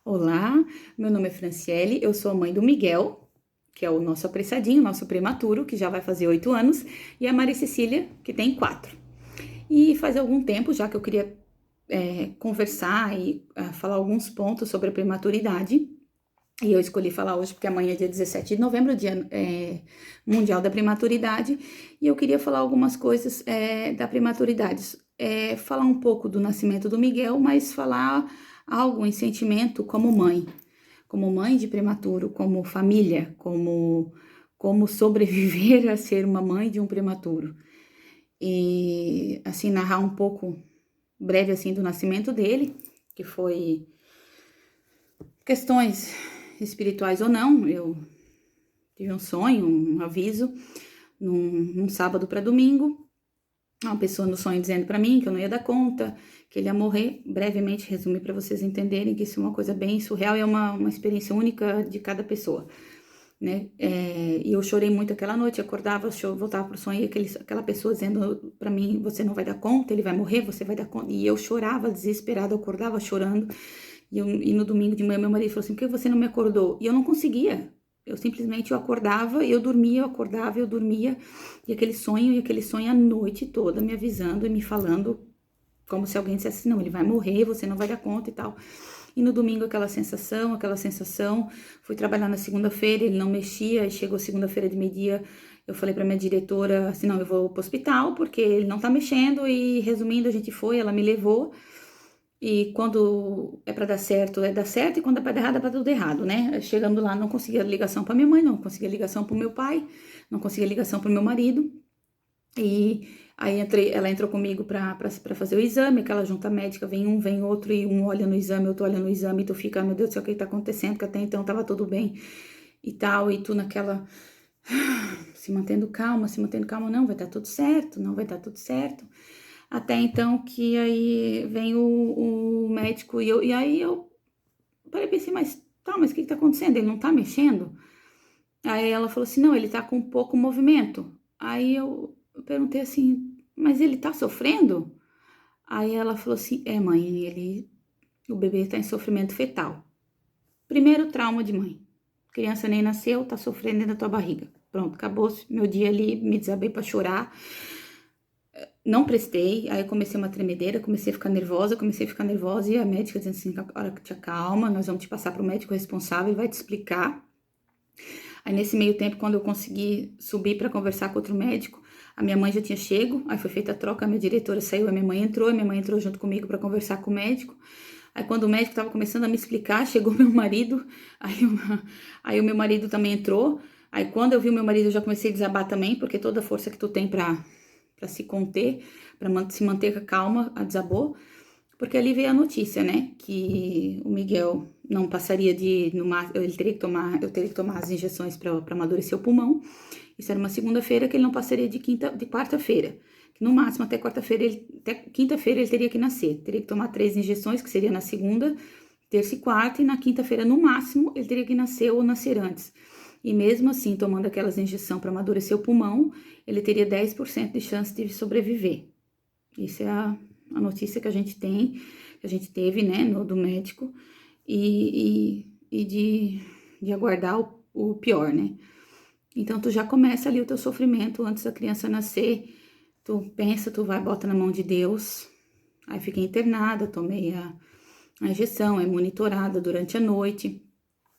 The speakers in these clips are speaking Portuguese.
Olá, meu nome é Franciele, eu sou a mãe do Miguel, que é o nosso apressadinho, nosso prematuro, que já vai fazer 8 anos, e a Maria Cecília, que tem 4. E faz algum tempo já que eu queria conversar e falar alguns pontos sobre a prematuridade, e eu escolhi falar hoje porque amanhã é dia 17 de novembro, dia mundial da prematuridade, e eu queria falar algumas coisas da prematuridade. Falar um pouco do nascimento do Miguel, mas falar algo em sentimento como mãe de prematuro, como família, como sobreviver a ser uma mãe de um prematuro. E assim, narrar um pouco breve assim do nascimento dele, que foi questões espirituais ou não. Eu tive um sonho, um aviso, num sábado para domingo, uma pessoa no sonho dizendo para mim que eu não ia dar conta, que ele ia morrer. Brevemente resumir para vocês entenderem que isso é uma coisa bem surreal e é uma experiência única de cada pessoa, né? E eu chorei muito aquela noite, acordava, voltava pro sonho e aquela pessoa dizendo para mim, você não vai dar conta, ele vai morrer, você vai dar conta. E eu chorava desesperada, eu acordava chorando. E no domingo de manhã meu marido falou assim, por que você não me acordou? E eu não conseguia. Eu simplesmente eu acordava, eu dormia, eu acordava, eu dormia. E aquele sonho a noite toda me avisando e me falando como se alguém dissesse, não, ele vai morrer, você não vai dar conta e tal. E no domingo aquela sensação. Fui trabalhar na segunda-feira, ele não mexia, e chegou segunda-feira de meio-dia, eu falei pra minha diretora assim, não, eu vou pro hospital porque ele não tá mexendo. E resumindo, a gente foi, ela me levou. E quando é pra dar certo, dar certo, e quando é pra dar errado, é pra tudo errado, né? Chegando lá, não conseguia ligação pra minha mãe, não conseguia ligação pro meu pai, não conseguia ligação pro meu marido. E aí ela entrou comigo pra fazer o exame, aquela junta médica, vem um, vem outro, e um olha no exame, outro olha no exame, e tu fica, meu Deus do céu, o que tá acontecendo? Que até então tava tudo bem e tal, e tu naquela, se mantendo calma, não, vai dar tudo certo, não vai dar tudo certo. Até então que aí vem o médico e aí eu parei e pensei, mas o que tá acontecendo? Ele não tá mexendo? Aí ela falou assim, não, ele tá com pouco movimento. Aí eu perguntei assim, mas ele tá sofrendo? Aí ela falou assim, mãe, o bebê tá em sofrimento fetal. Primeiro trauma de mãe. Criança nem nasceu, tá sofrendo dentro da tua barriga. Pronto, acabou meu dia ali, me desabei pra chorar. Não prestei, aí eu comecei uma tremedeira, comecei a ficar nervosa, e a médica dizendo assim, hora que te acalma, nós vamos te passar para o médico responsável e vai te explicar. Aí nesse meio tempo, quando eu consegui subir para conversar com outro médico, a minha mãe já tinha chego, aí foi feita a troca, a minha diretora saiu, a minha mãe entrou junto comigo para conversar com o médico. Aí quando o médico estava começando a me explicar, chegou meu marido, aí o meu marido também entrou. Aí quando eu vi o meu marido, eu já comecei a desabar também, porque toda a força que tu tem para se conter, para se manter calma, a desabou, porque ali veio a notícia, né, que o Miguel não passaria ele teria que tomar, eu teria que tomar as injeções para amadurecer o pulmão. Isso era uma segunda-feira, que ele não passaria de quarta-feira, que no máximo até quarta-feira, até quinta-feira ele teria que nascer, teria que tomar 3 injeções, que seria na segunda, terça e quarta, e na quinta-feira no máximo ele teria que nascer ou nascer antes. E mesmo assim, tomando aquelas injeções para amadurecer o pulmão, ele teria 10% de chance de sobreviver. Isso é a notícia que a gente tem, que a gente teve, né, do médico, e de aguardar o pior, né? Então, tu já começa ali o teu sofrimento antes da criança nascer, tu pensa, tu vai, bota na mão de Deus. Aí fiquei internada, tomei a injeção, é monitorada durante a noite.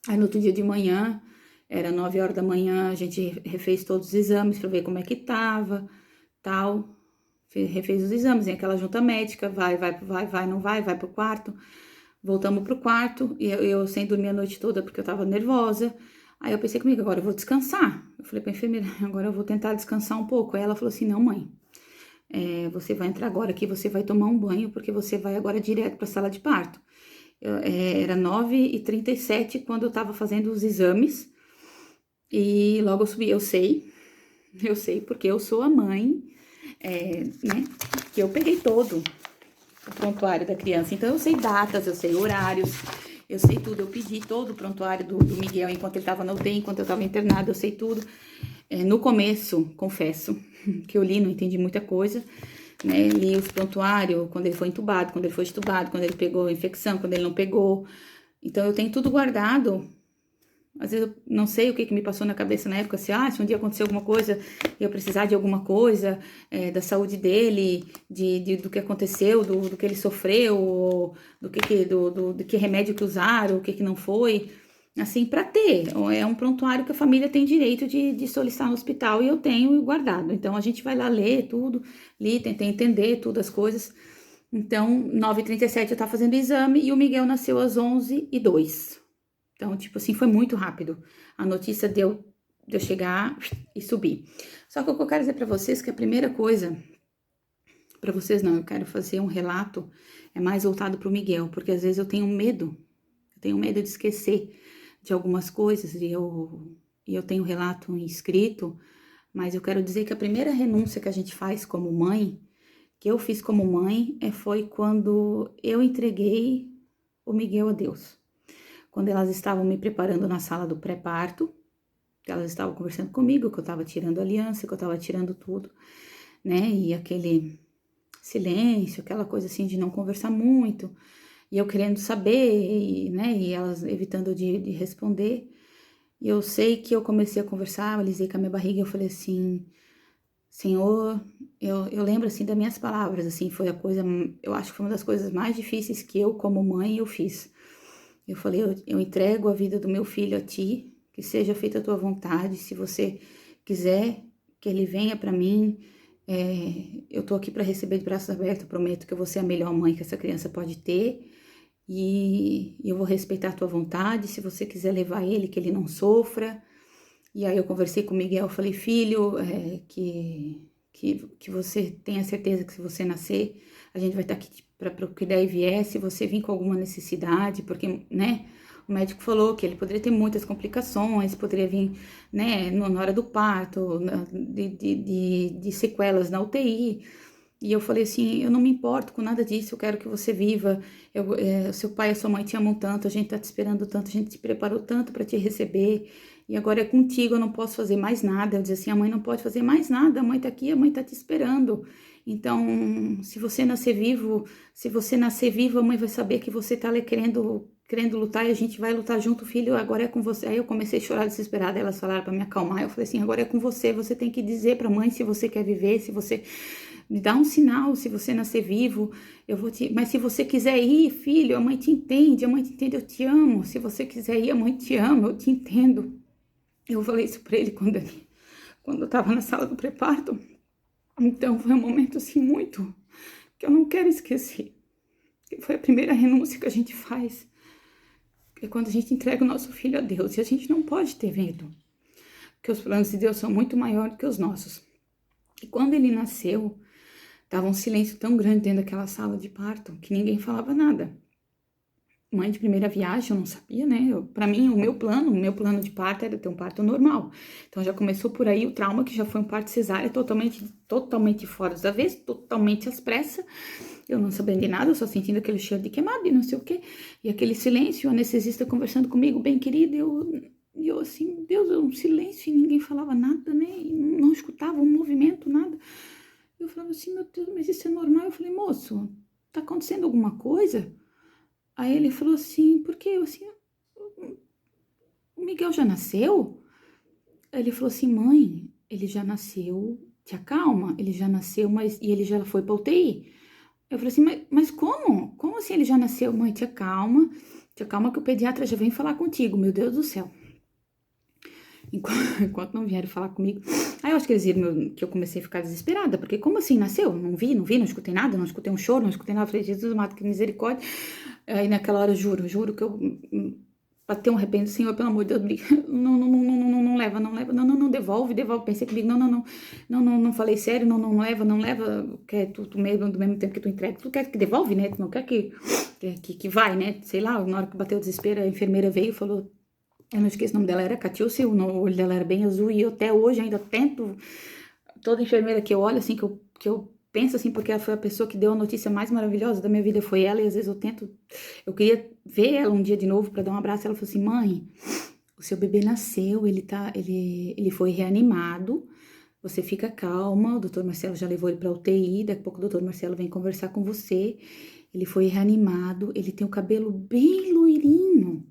Aí no outro dia de manhã, era 9 horas da manhã, a gente refez todos os exames para ver como é que tava, tal. Refez os exames, em aquela junta médica, vai, não vai pro quarto. Voltamos pro quarto, e eu sem dormir a noite toda porque eu tava nervosa. Aí eu pensei comigo, agora eu vou descansar. Eu falei pra enfermeira, agora eu vou tentar descansar um pouco. Aí ela falou assim, não, mãe, você vai entrar agora aqui, você vai tomar um banho, porque você vai agora direto pra sala de parto. Era 9h37 quando eu tava fazendo os exames, e logo eu subi, eu sei porque eu sou a mãe, né, que eu peguei todo o prontuário da criança. Então, eu sei datas, eu sei horários, eu sei tudo. Eu pedi todo o prontuário do Miguel enquanto ele tava na UTI, enquanto eu tava internada, eu sei tudo. No começo, confesso, que eu li, não entendi muita coisa, né? Li os prontuários, quando ele foi entubado, quando ele foi extubado, quando ele pegou a infecção, quando ele não pegou, Então eu tenho tudo guardado. Às vezes eu não sei o que me passou na cabeça na época, se um dia acontecer alguma coisa, eu precisar de alguma coisa, da saúde dele, do que aconteceu, do que ele sofreu, do que remédio que usaram, o que não foi, assim, para ter. É um prontuário que a família tem direito de solicitar no hospital e eu tenho guardado. Então a gente vai lá ler tudo, tentei entender todas as coisas. Então, 9h37 eu tava fazendo o exame e o Miguel nasceu às 11h02. Então, tipo assim, foi muito rápido. A notícia de eu chegar e subir. Só que o que eu quero dizer pra vocês é que a primeira coisa, pra vocês não, eu quero fazer um relato, é mais voltado pro Miguel, porque às vezes eu tenho medo de esquecer de algumas coisas e eu tenho relato escrito, mas eu quero dizer que a primeira renúncia que a gente faz como mãe, que eu fiz como mãe, foi quando eu entreguei o Miguel a Deus. Quando elas estavam me preparando na sala do pré-parto, elas estavam conversando comigo, que eu tava tirando a aliança, que eu tava tirando tudo, né? E aquele silêncio, aquela coisa assim de não conversar muito, e eu querendo saber, né? E elas evitando de responder. E eu sei que eu comecei a conversar, eu alisei com a minha barriga, eu falei assim, Senhor, eu lembro assim das minhas palavras, assim, foi a coisa, eu acho que foi uma das coisas mais difíceis que eu, como mãe, eu fiz. Eu falei, eu entrego a vida do meu filho a ti, que seja feita a tua vontade, se você quiser que ele venha para mim, eu tô aqui para receber de braços abertos, eu prometo que eu vou ser a melhor mãe que essa criança pode ter, e eu vou respeitar a tua vontade, se você quiser levar ele, que ele não sofra. E aí eu conversei com o Miguel, falei, filho, que você tenha certeza que se você nascer, a gente vai estar aqui para o que der e vier, se você vir com alguma necessidade, porque, né, o médico falou que ele poderia ter muitas complicações, poderia vir, né, na hora do parto, de sequelas na UTI. E eu falei assim, eu não me importo com nada disso, eu quero que você viva. Seu pai e sua mãe te amam tanto, a gente tá te esperando tanto, a gente te preparou tanto para te receber. E agora é contigo, eu não posso fazer mais nada. Eu disse assim, a mãe não pode fazer mais nada, a mãe tá aqui, a mãe tá te esperando. Então, se você nascer vivo, a mãe vai saber que você tá ali querendo lutar e a gente vai lutar junto, filho, agora é com você. Aí eu comecei a chorar desesperada, elas falaram para me acalmar. Eu falei assim, agora é com você, você tem que dizer pra mãe se você quer viver, se você me dá um sinal, se você nascer vivo, mas se você quiser ir, filho, a mãe te entende, eu te amo. Se você quiser ir, a mãe te ama, eu te entendo. Eu falei isso pra ele quando eu tava na sala do pré-parto. Então foi um momento assim muito que eu não quero esquecer. Foi a primeira renúncia que a gente faz. É quando a gente entrega o nosso filho a Deus. E a gente não pode ter medo. Porque os planos de Deus são muito maiores que os nossos. E quando ele nasceu, tava um silêncio tão grande dentro daquela sala de parto que ninguém falava nada. Mãe de primeira viagem, eu não sabia, né? Para mim, o meu plano de parto era ter um parto normal. Então já começou por aí o trauma, que já foi um parto cesárea totalmente fora da vez, totalmente às pressas. Eu não sabendo de nada, só sentindo aquele cheiro de queimado e não sei o quê. E aquele silêncio, o anestesista conversando comigo, bem querido, e eu assim, Deus, um silêncio e ninguém falava nada, né? E não escutava um movimento, nada. Eu falava assim, meu Deus, mas isso é normal? Eu falei, moço, tá acontecendo alguma coisa? Aí ele falou assim, por quê? Eu assim, o Miguel já nasceu? Aí ele falou assim, mãe, ele já nasceu, te acalma, ele já nasceu, e ele já foi pra UTI. Eu falei assim, mas como? Como assim ele já nasceu? Mãe, te acalma que o pediatra já vem falar contigo, meu Deus do céu. Enquanto não vieram falar comigo. Aí eu acho que eles viram que eu comecei a ficar desesperada, porque como assim nasceu? Não vi, não escutei nada, não escutei um choro, não escutei nada. Eu falei, Jesus, mata, que misericórdia. Aí naquela hora, juro que eu bateu um arrependo, Senhor, pelo amor de Deus, não leva, não, devolve. Pensei comigo, não falei sério, não leva, quer tu mesmo, do mesmo tempo que tu entrega, tu quer que devolve, né? Tu não quer que vai, né? Sei lá, na hora que bateu o desespero, a enfermeira veio e falou, eu não esqueço o nome dela, era Catiúcia, o olho dela era bem azul, e eu até hoje ainda tento, toda enfermeira que eu olho, assim, que eu penso assim, porque ela foi a pessoa que deu a notícia mais maravilhosa da minha vida, foi ela, e às vezes eu queria ver ela um dia de novo para dar um abraço, ela falou assim, mãe, o seu bebê nasceu, ele foi reanimado, Você fica calma, o doutor Marcelo já levou ele pra UTI, daqui a pouco o doutor Marcelo vem conversar com você. Ele foi reanimado, ele tem o cabelo bem loirinho.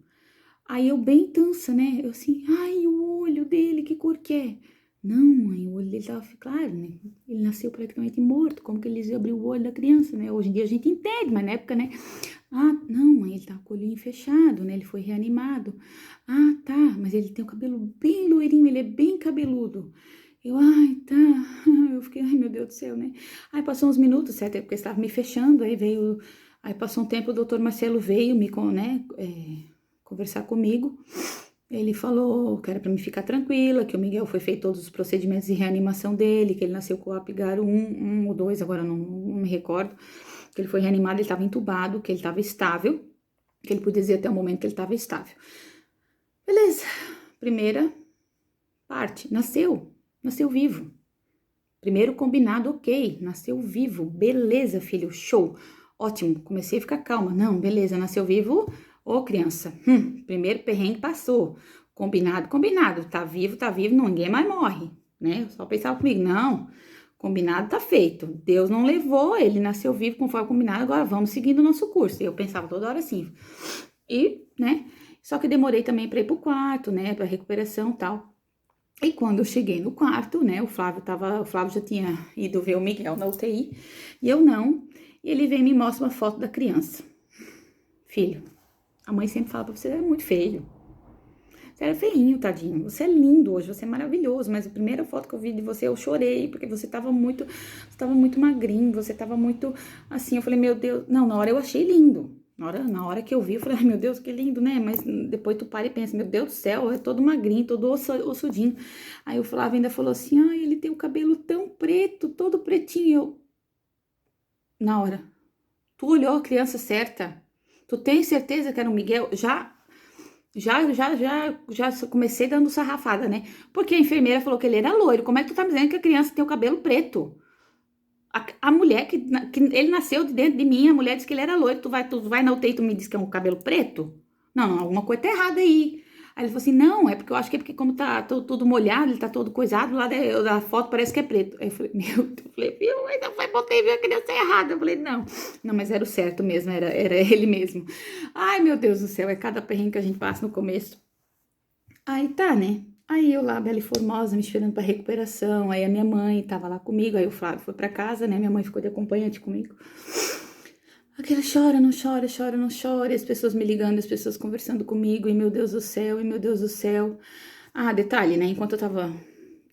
Aí eu bem tansa, né? Eu assim, ai, o olho dele, que cor que é? Não, mãe, o olho dele tava, claro, né? Ele nasceu praticamente morto, como que eles iam abrir o olho da criança, né? Hoje em dia a gente entende, mas na época, né? Ah, não, mãe, ele tá com o olhinho fechado, né? Ele foi reanimado. Ah, tá, mas ele tem o cabelo bem loirinho, ele é bem cabeludo. Eu, ai, tá. Eu fiquei, ai, meu Deus do céu, né? Aí passou uns minutos, certo? Porque estava me fechando, aí veio. Aí passou um tempo, o doutor Marcelo veio né, conversar comigo. Ele falou que era para me ficar tranquila, que o Miguel foi feito todos os procedimentos de reanimação dele, que ele nasceu com o apgar um ou 2, agora não me recordo. Que ele foi reanimado, ele estava entubado, que ele estava estável, que ele podia dizer até o momento que ele estava estável. Beleza, primeira parte, nasceu vivo. Primeiro combinado, ok, nasceu vivo, beleza, filho, show, ótimo, comecei a ficar calma, não, beleza, nasceu vivo, ô criança, primeiro perrengue passou, combinado, tá vivo, ninguém mais morre, né, eu só pensava comigo, não, combinado tá feito, Deus não levou, ele nasceu vivo conforme combinado, agora vamos seguindo o nosso curso, eu pensava toda hora assim, e, né, só que demorei também pra ir pro quarto, né, pra recuperação e tal. E quando eu cheguei no quarto, né, o Flávio já tinha ido ver o Miguel na UTI, e eu não, e ele vem e me mostra uma foto da criança. Filho, a mãe sempre fala pra você, é muito feio. Você era feinho, tadinho, você é lindo hoje, você é maravilhoso, mas a primeira foto que eu vi de você, eu chorei, porque você tava muito magrinho, você tava muito, assim, eu falei, meu Deus, não, na hora eu achei lindo. Na hora que eu vi, eu falei, ai, meu Deus, que lindo, né? Mas depois tu para e pensa, meu Deus do céu, é todo magrinho, todo ossudinho. Aí o Flávio ainda falou assim, ai, ele tem o cabelo tão preto, todo pretinho. Eu, na hora, tu olhou a criança certa? Tu tem certeza que era o Miguel? Já comecei dando sarrafada, né? Porque a enfermeira falou que ele era loiro. Como é que tu tá me dizendo que a criança tem o cabelo preto? A mulher que ele nasceu de dentro de mim, a mulher disse que ele era loiro. Tu vai na UTI e tu me diz que é um cabelo preto? Não, alguma coisa tá errada aí. Aí ele falou assim: não, é porque eu acho que é porque, como tá todo molhado, ele tá todo coisado, lá da foto parece que é preto. Aí eu falei: meu Deus, eu falei, viu, ainda vai botei a criança errada. Eu falei: não, mas era o certo mesmo, era ele mesmo. Ai, meu Deus do céu, é cada perrengue que a gente passa no começo. Aí tá, né? Aí eu lá, bela e formosa, me esperando pra recuperação. Aí a minha mãe tava lá comigo. Aí o Flávio foi pra casa, né? Minha mãe ficou de acompanhante comigo. Aquela chora, não chora, chora, não chora. E as pessoas me ligando, as pessoas conversando comigo. E meu Deus do céu, e meu Deus do céu. Ah, detalhe, né? Enquanto eu tava.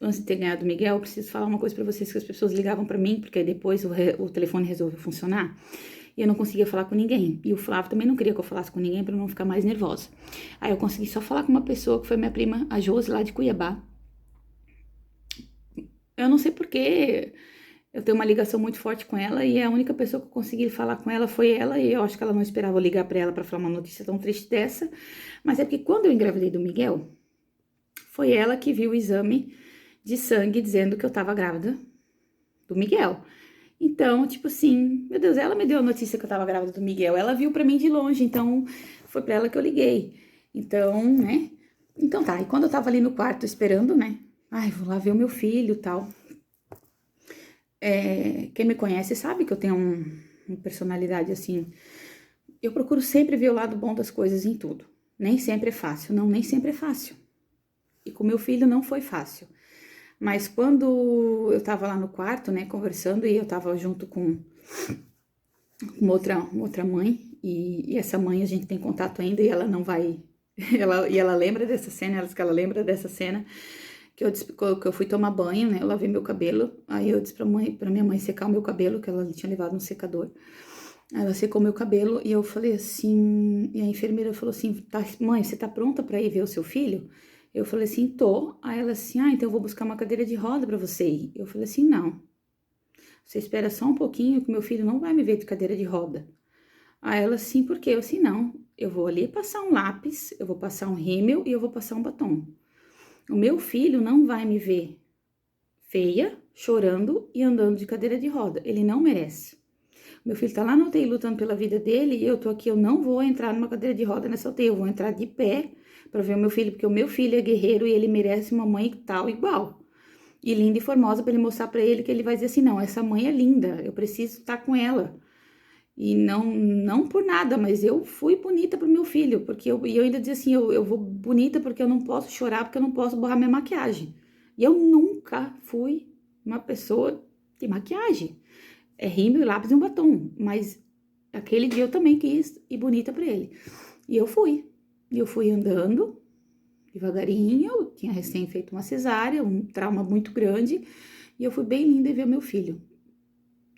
Antes de ter ganhado o Miguel, eu preciso falar uma coisa pra vocês: que as pessoas ligavam pra mim, porque aí depois o telefone resolveu funcionar. E eu não conseguia falar com ninguém. E o Flávio também não queria que eu falasse com ninguém pra eu não ficar mais nervosa. Aí eu consegui só falar com uma pessoa, que foi minha prima, a Josi, lá de Cuiabá. Eu não sei porquê, eu tenho uma ligação muito forte com ela e a única pessoa que eu consegui falar com ela foi ela, e eu acho que ela não esperava eu ligar pra ela pra falar uma notícia tão triste dessa. Mas é porque quando eu engravidei do Miguel, foi ela que viu o exame de sangue dizendo que eu tava grávida do Miguel. Então, tipo assim, meu Deus, ela me deu a notícia que eu tava grávida do Miguel. Ela viu pra mim de longe, então foi pra ela que eu liguei. Então, né? Então tá, e quando eu tava ali no quarto esperando, né? Ai, vou lá ver o meu filho e tal. Quem me conhece sabe que eu tenho uma personalidade assim. Eu procuro sempre ver o lado bom das coisas em tudo. Nem sempre é fácil, não, nem sempre é fácil. E com meu filho não foi fácil. Mas quando eu tava lá no quarto, né, conversando, e eu tava junto com uma outra mãe, e essa mãe a gente tem contato ainda, e ela não vai. Ela lembra dessa cena, ela diz que ela lembra dessa cena, que eu fui tomar banho, né? Eu lavei meu cabelo, aí eu disse pra minha mãe secar o meu cabelo, que ela tinha levado no secador. Ela secou meu cabelo e eu falei assim, e a enfermeira falou assim: tá, mãe, você tá pronta pra ir ver o seu filho? Eu falei assim: tô. Aí ela assim: ah, então eu vou buscar uma cadeira de roda pra você ir. Eu falei assim: não. Você espera só um pouquinho que meu filho não vai me ver de cadeira de roda. Aí ela assim: por quê? Eu assim: não. Eu vou ali passar um lápis, eu vou passar um rímel e eu vou passar um batom. O meu filho não vai me ver feia, chorando e andando de cadeira de roda. Ele não merece. Meu filho tá lá na UTI lutando pela vida dele e eu tô aqui, eu não vou entrar numa cadeira de roda nessa UTI, eu vou entrar de pé pra ver o meu filho, porque o meu filho é guerreiro e ele merece uma mãe tal igual. E linda e formosa para ele mostrar para ele que ele vai dizer assim, não, essa mãe é linda, eu preciso estar com ela. E não por nada, mas eu fui bonita pro meu filho, porque e eu ainda dizia assim, eu vou bonita porque eu não posso chorar, porque eu não posso borrar minha maquiagem. E eu nunca fui uma pessoa de maquiagem. É rímel, lápis e um batom, mas aquele dia eu também quis ir bonita para ele. E eu fui. E eu fui andando devagarinho, eu tinha recém feito uma cesárea, um trauma muito grande, e eu fui bem linda e ver meu filho.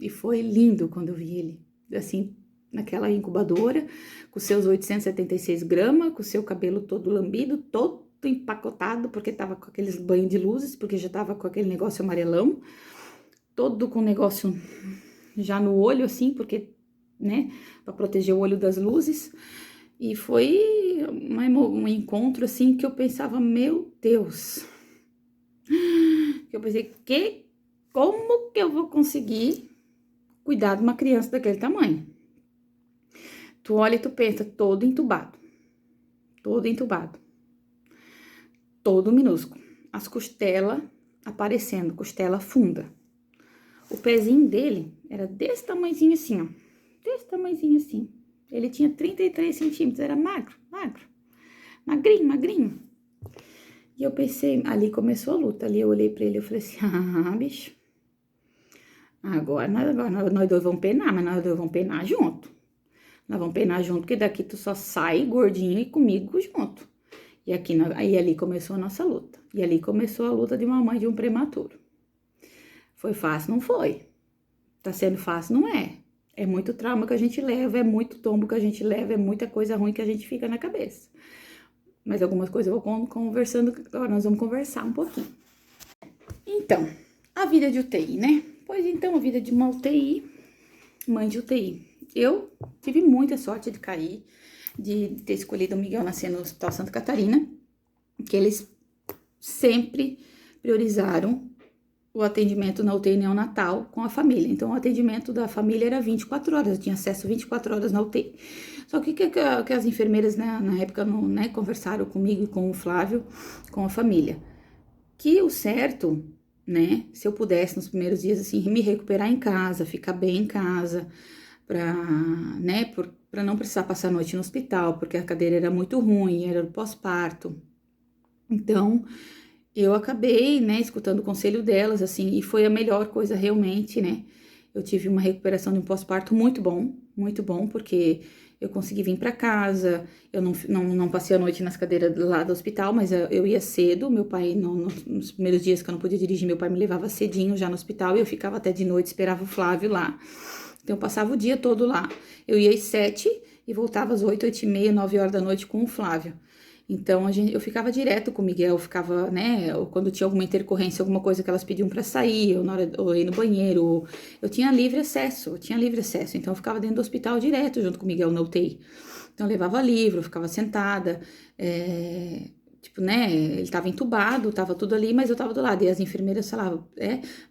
E foi lindo quando eu vi ele, assim, naquela incubadora, com seus 876 gramas, com seu cabelo todo lambido, todo empacotado, porque tava com aqueles banhos de luzes, porque já tava com aquele negócio amarelão, todo com negócio já no olho, assim, porque, né, para proteger o olho das luzes. E foi um encontro, assim, que eu pensava, meu Deus, que eu pensei, como que eu vou conseguir cuidar de uma criança daquele tamanho? Tu olha e tu pensa, todo entubado, todo minúsculo. As costelas aparecendo, costela funda. O pezinho dele era desse tamanhozinho assim, ó. Desse tamanhozinho assim. Ele tinha 33 centímetros, era magro, magrinho, magrinho. E eu pensei, ali começou a luta, ali eu olhei pra ele e falei assim, ah, bicho, agora nós dois vamos penar, mas nós dois vamos penar junto. Nós vamos penar junto, porque daqui tu só sai gordinho e comigo junto. E aqui, aí ali começou a nossa luta. E ali começou a luta de uma mãe de um prematuro. Foi fácil? Não foi. Tá sendo fácil? Não é. É muito trauma que a gente leva, é muito tombo que a gente leva, é muita coisa ruim que a gente fica na cabeça. Mas algumas coisas eu vou conversando, agora nós vamos conversar um pouquinho. Então, a vida de UTI, né? Pois então, a vida de uma UTI, mãe de UTI. Eu tive muita sorte de cair, de ter escolhido o Miguel nascer no Hospital Santa Catarina, que eles sempre priorizaram o atendimento na UTI neonatal com a família. Então, o atendimento da família era 24 horas, eu tinha acesso 24 horas na UTI. Só que as enfermeiras, né, na época, né, conversaram comigo e com o Flávio, com a família, que o certo, né, se eu pudesse nos primeiros dias, assim, me recuperar em casa, ficar bem em casa, pra, né, pra não precisar passar a noite no hospital, porque a cadeira era muito ruim, era do pós-parto. Então, eu acabei, né, escutando o conselho delas, assim, e foi a melhor coisa realmente, né? Eu tive uma recuperação de um pós-parto muito bom, porque eu consegui vir para casa, eu não passei a noite nas cadeiras lá do hospital, mas eu ia cedo, meu pai, nos primeiros dias que eu não podia dirigir, meu pai me levava cedinho já no hospital, e eu ficava até de noite, esperava o Flávio lá. Então, eu passava o dia todo lá. Eu ia às 7 e voltava às 8, 8 e meia, 9 horas da noite com o Flávio. Então, eu ficava direto com o Miguel, ficava, né, ou quando tinha alguma intercorrência, alguma coisa que elas pediam para sair, ou na hora, ou ir no banheiro, eu tinha livre acesso, então eu ficava dentro do hospital direto junto com o Miguel na UTI. Então, eu levava livro, eu ficava sentada, tipo, né, ele tava entubado, tava tudo ali, mas eu tava do lado, e as enfermeiras falavam,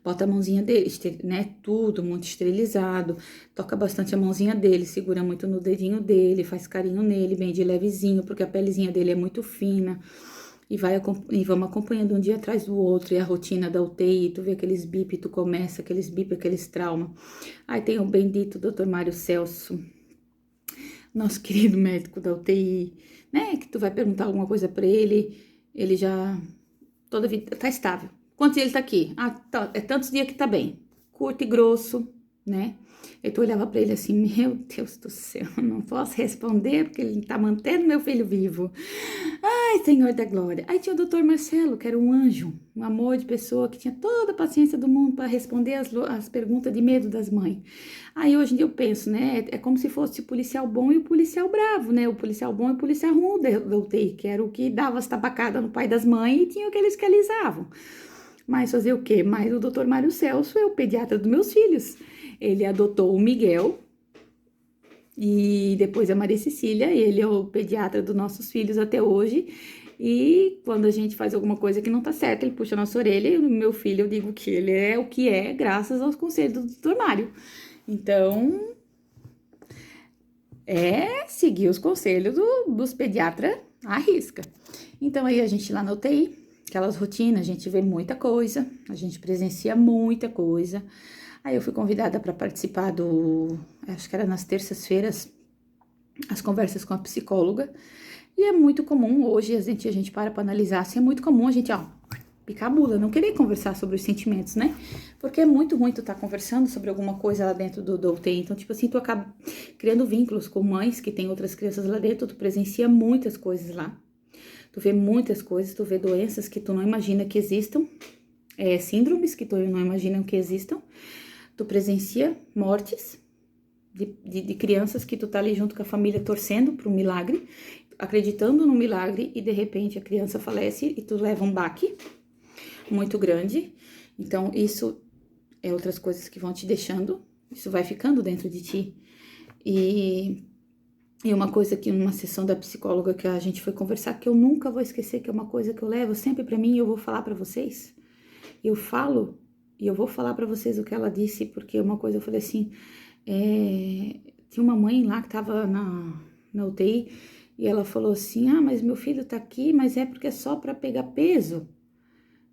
bota a mãozinha dele, né, tudo muito esterilizado, toca bastante a mãozinha dele, segura muito no dedinho dele, faz carinho nele, bem de levezinho, porque a pelezinha dele é muito fina, e vamos acompanhando um dia atrás do outro, e a rotina da UTI, tu vê aqueles bip, tu começa, aqueles bip, aqueles trauma. Aí tem o bendito Dr. Mário Celso, nosso querido médico da UTI, né, que tu vai perguntar alguma coisa pra ele já, toda vida, tá estável. Quantos dias ele tá aqui? Ah, tá, é tantos dias que tá bem. Curto e grosso, né? E tu olhava pra ele assim, meu Deus do céu, não posso responder porque ele tá mantendo meu filho vivo. Ai, Senhor da glória. Aí tinha o doutor Marcelo, que era um anjo, um amor de pessoa, que tinha toda a paciência do mundo para responder as perguntas de medo das mães. Aí hoje em dia eu penso, né, é como se fosse o policial bom e o policial bravo, né, o policial bom e o policial ruim da UTI, que era o que dava as tabacadas no pai das mães e tinha aqueles que alisavam. Mas fazer o quê? Mas o doutor Mário Celso é o pediatra dos meus filhos. Ele adotou o Miguel, e depois a Maria Cecília, ele é o pediatra dos nossos filhos até hoje. E quando a gente faz alguma coisa que não tá certa, ele puxa a nossa orelha. E o meu filho, eu digo que ele é o que é, graças aos conselhos do doutor Mário. Então, seguir os conselhos dos pediatras à risca. Então, aí a gente lá na UTI, aquelas rotinas, a gente vê muita coisa, a gente presencia muita coisa. Aí eu fui convidada para participar acho que era nas terças-feiras, as conversas com a psicóloga. E é muito comum hoje, a gente para analisar, assim, é muito comum a gente, ó, picar a bula, não querer conversar sobre os sentimentos, né? Porque é muito ruim tu tá conversando sobre alguma coisa lá dentro do UTI. Então, tipo assim, tu acaba criando vínculos com mães que têm outras crianças lá dentro, tu presencia muitas coisas lá. Tu vê muitas coisas, tu vê doenças que tu não imagina que existam, síndromes que tu não imagina que existam. Tu presencia mortes de crianças que tu tá ali junto com a família torcendo para um milagre, acreditando no milagre, e de repente a criança falece e tu leva um baque muito grande. Então, isso é outras coisas que vão te deixando, isso vai ficando dentro de ti. E uma coisa que numa sessão da psicóloga que a gente foi conversar, que eu nunca vou esquecer, que é uma coisa que eu levo sempre pra mim e eu vou falar pra vocês. Eu falo e eu vou falar pra vocês o que ela disse, porque uma coisa eu falei assim, tinha uma mãe lá que tava na UTI e ela falou assim, mas meu filho tá aqui, mas é porque é só pra pegar peso,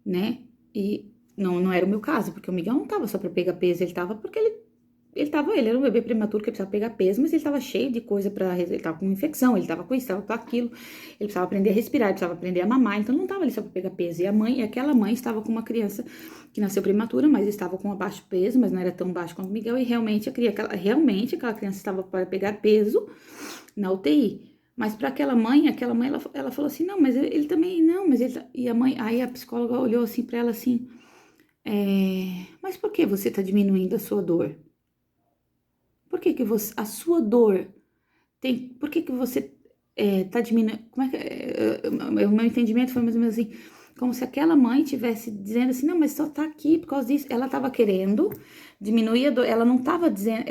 né? E não era o meu caso, porque o Miguel não tava só pra pegar peso, ele tava porque ele era um bebê prematuro que precisava pegar peso, mas ele tava cheio de coisa ele tava com infecção, ele tava com isso, tava com aquilo, ele precisava aprender a respirar, ele precisava aprender a mamar, então não tava ali só pra pegar peso. E aquela mãe estava com uma criança que nasceu prematura, mas estava com abaixo peso, mas não era tão baixo quanto o Miguel, e realmente aquela criança estava para pegar peso na UTI. Mas para aquela mãe, ela falou assim, não, mas ele também, não, mas ele, e a mãe, aí a psicóloga olhou assim para ela assim, mas por que você tá diminuindo a sua dor? Por que a sua dor por que você tá diminuindo, como é que, o meu entendimento foi mais ou menos assim, como se aquela mãe tivesse dizendo assim, não, mas só tá aqui por causa disso, ela tava querendo diminuir a dor, ela não tava dizendo,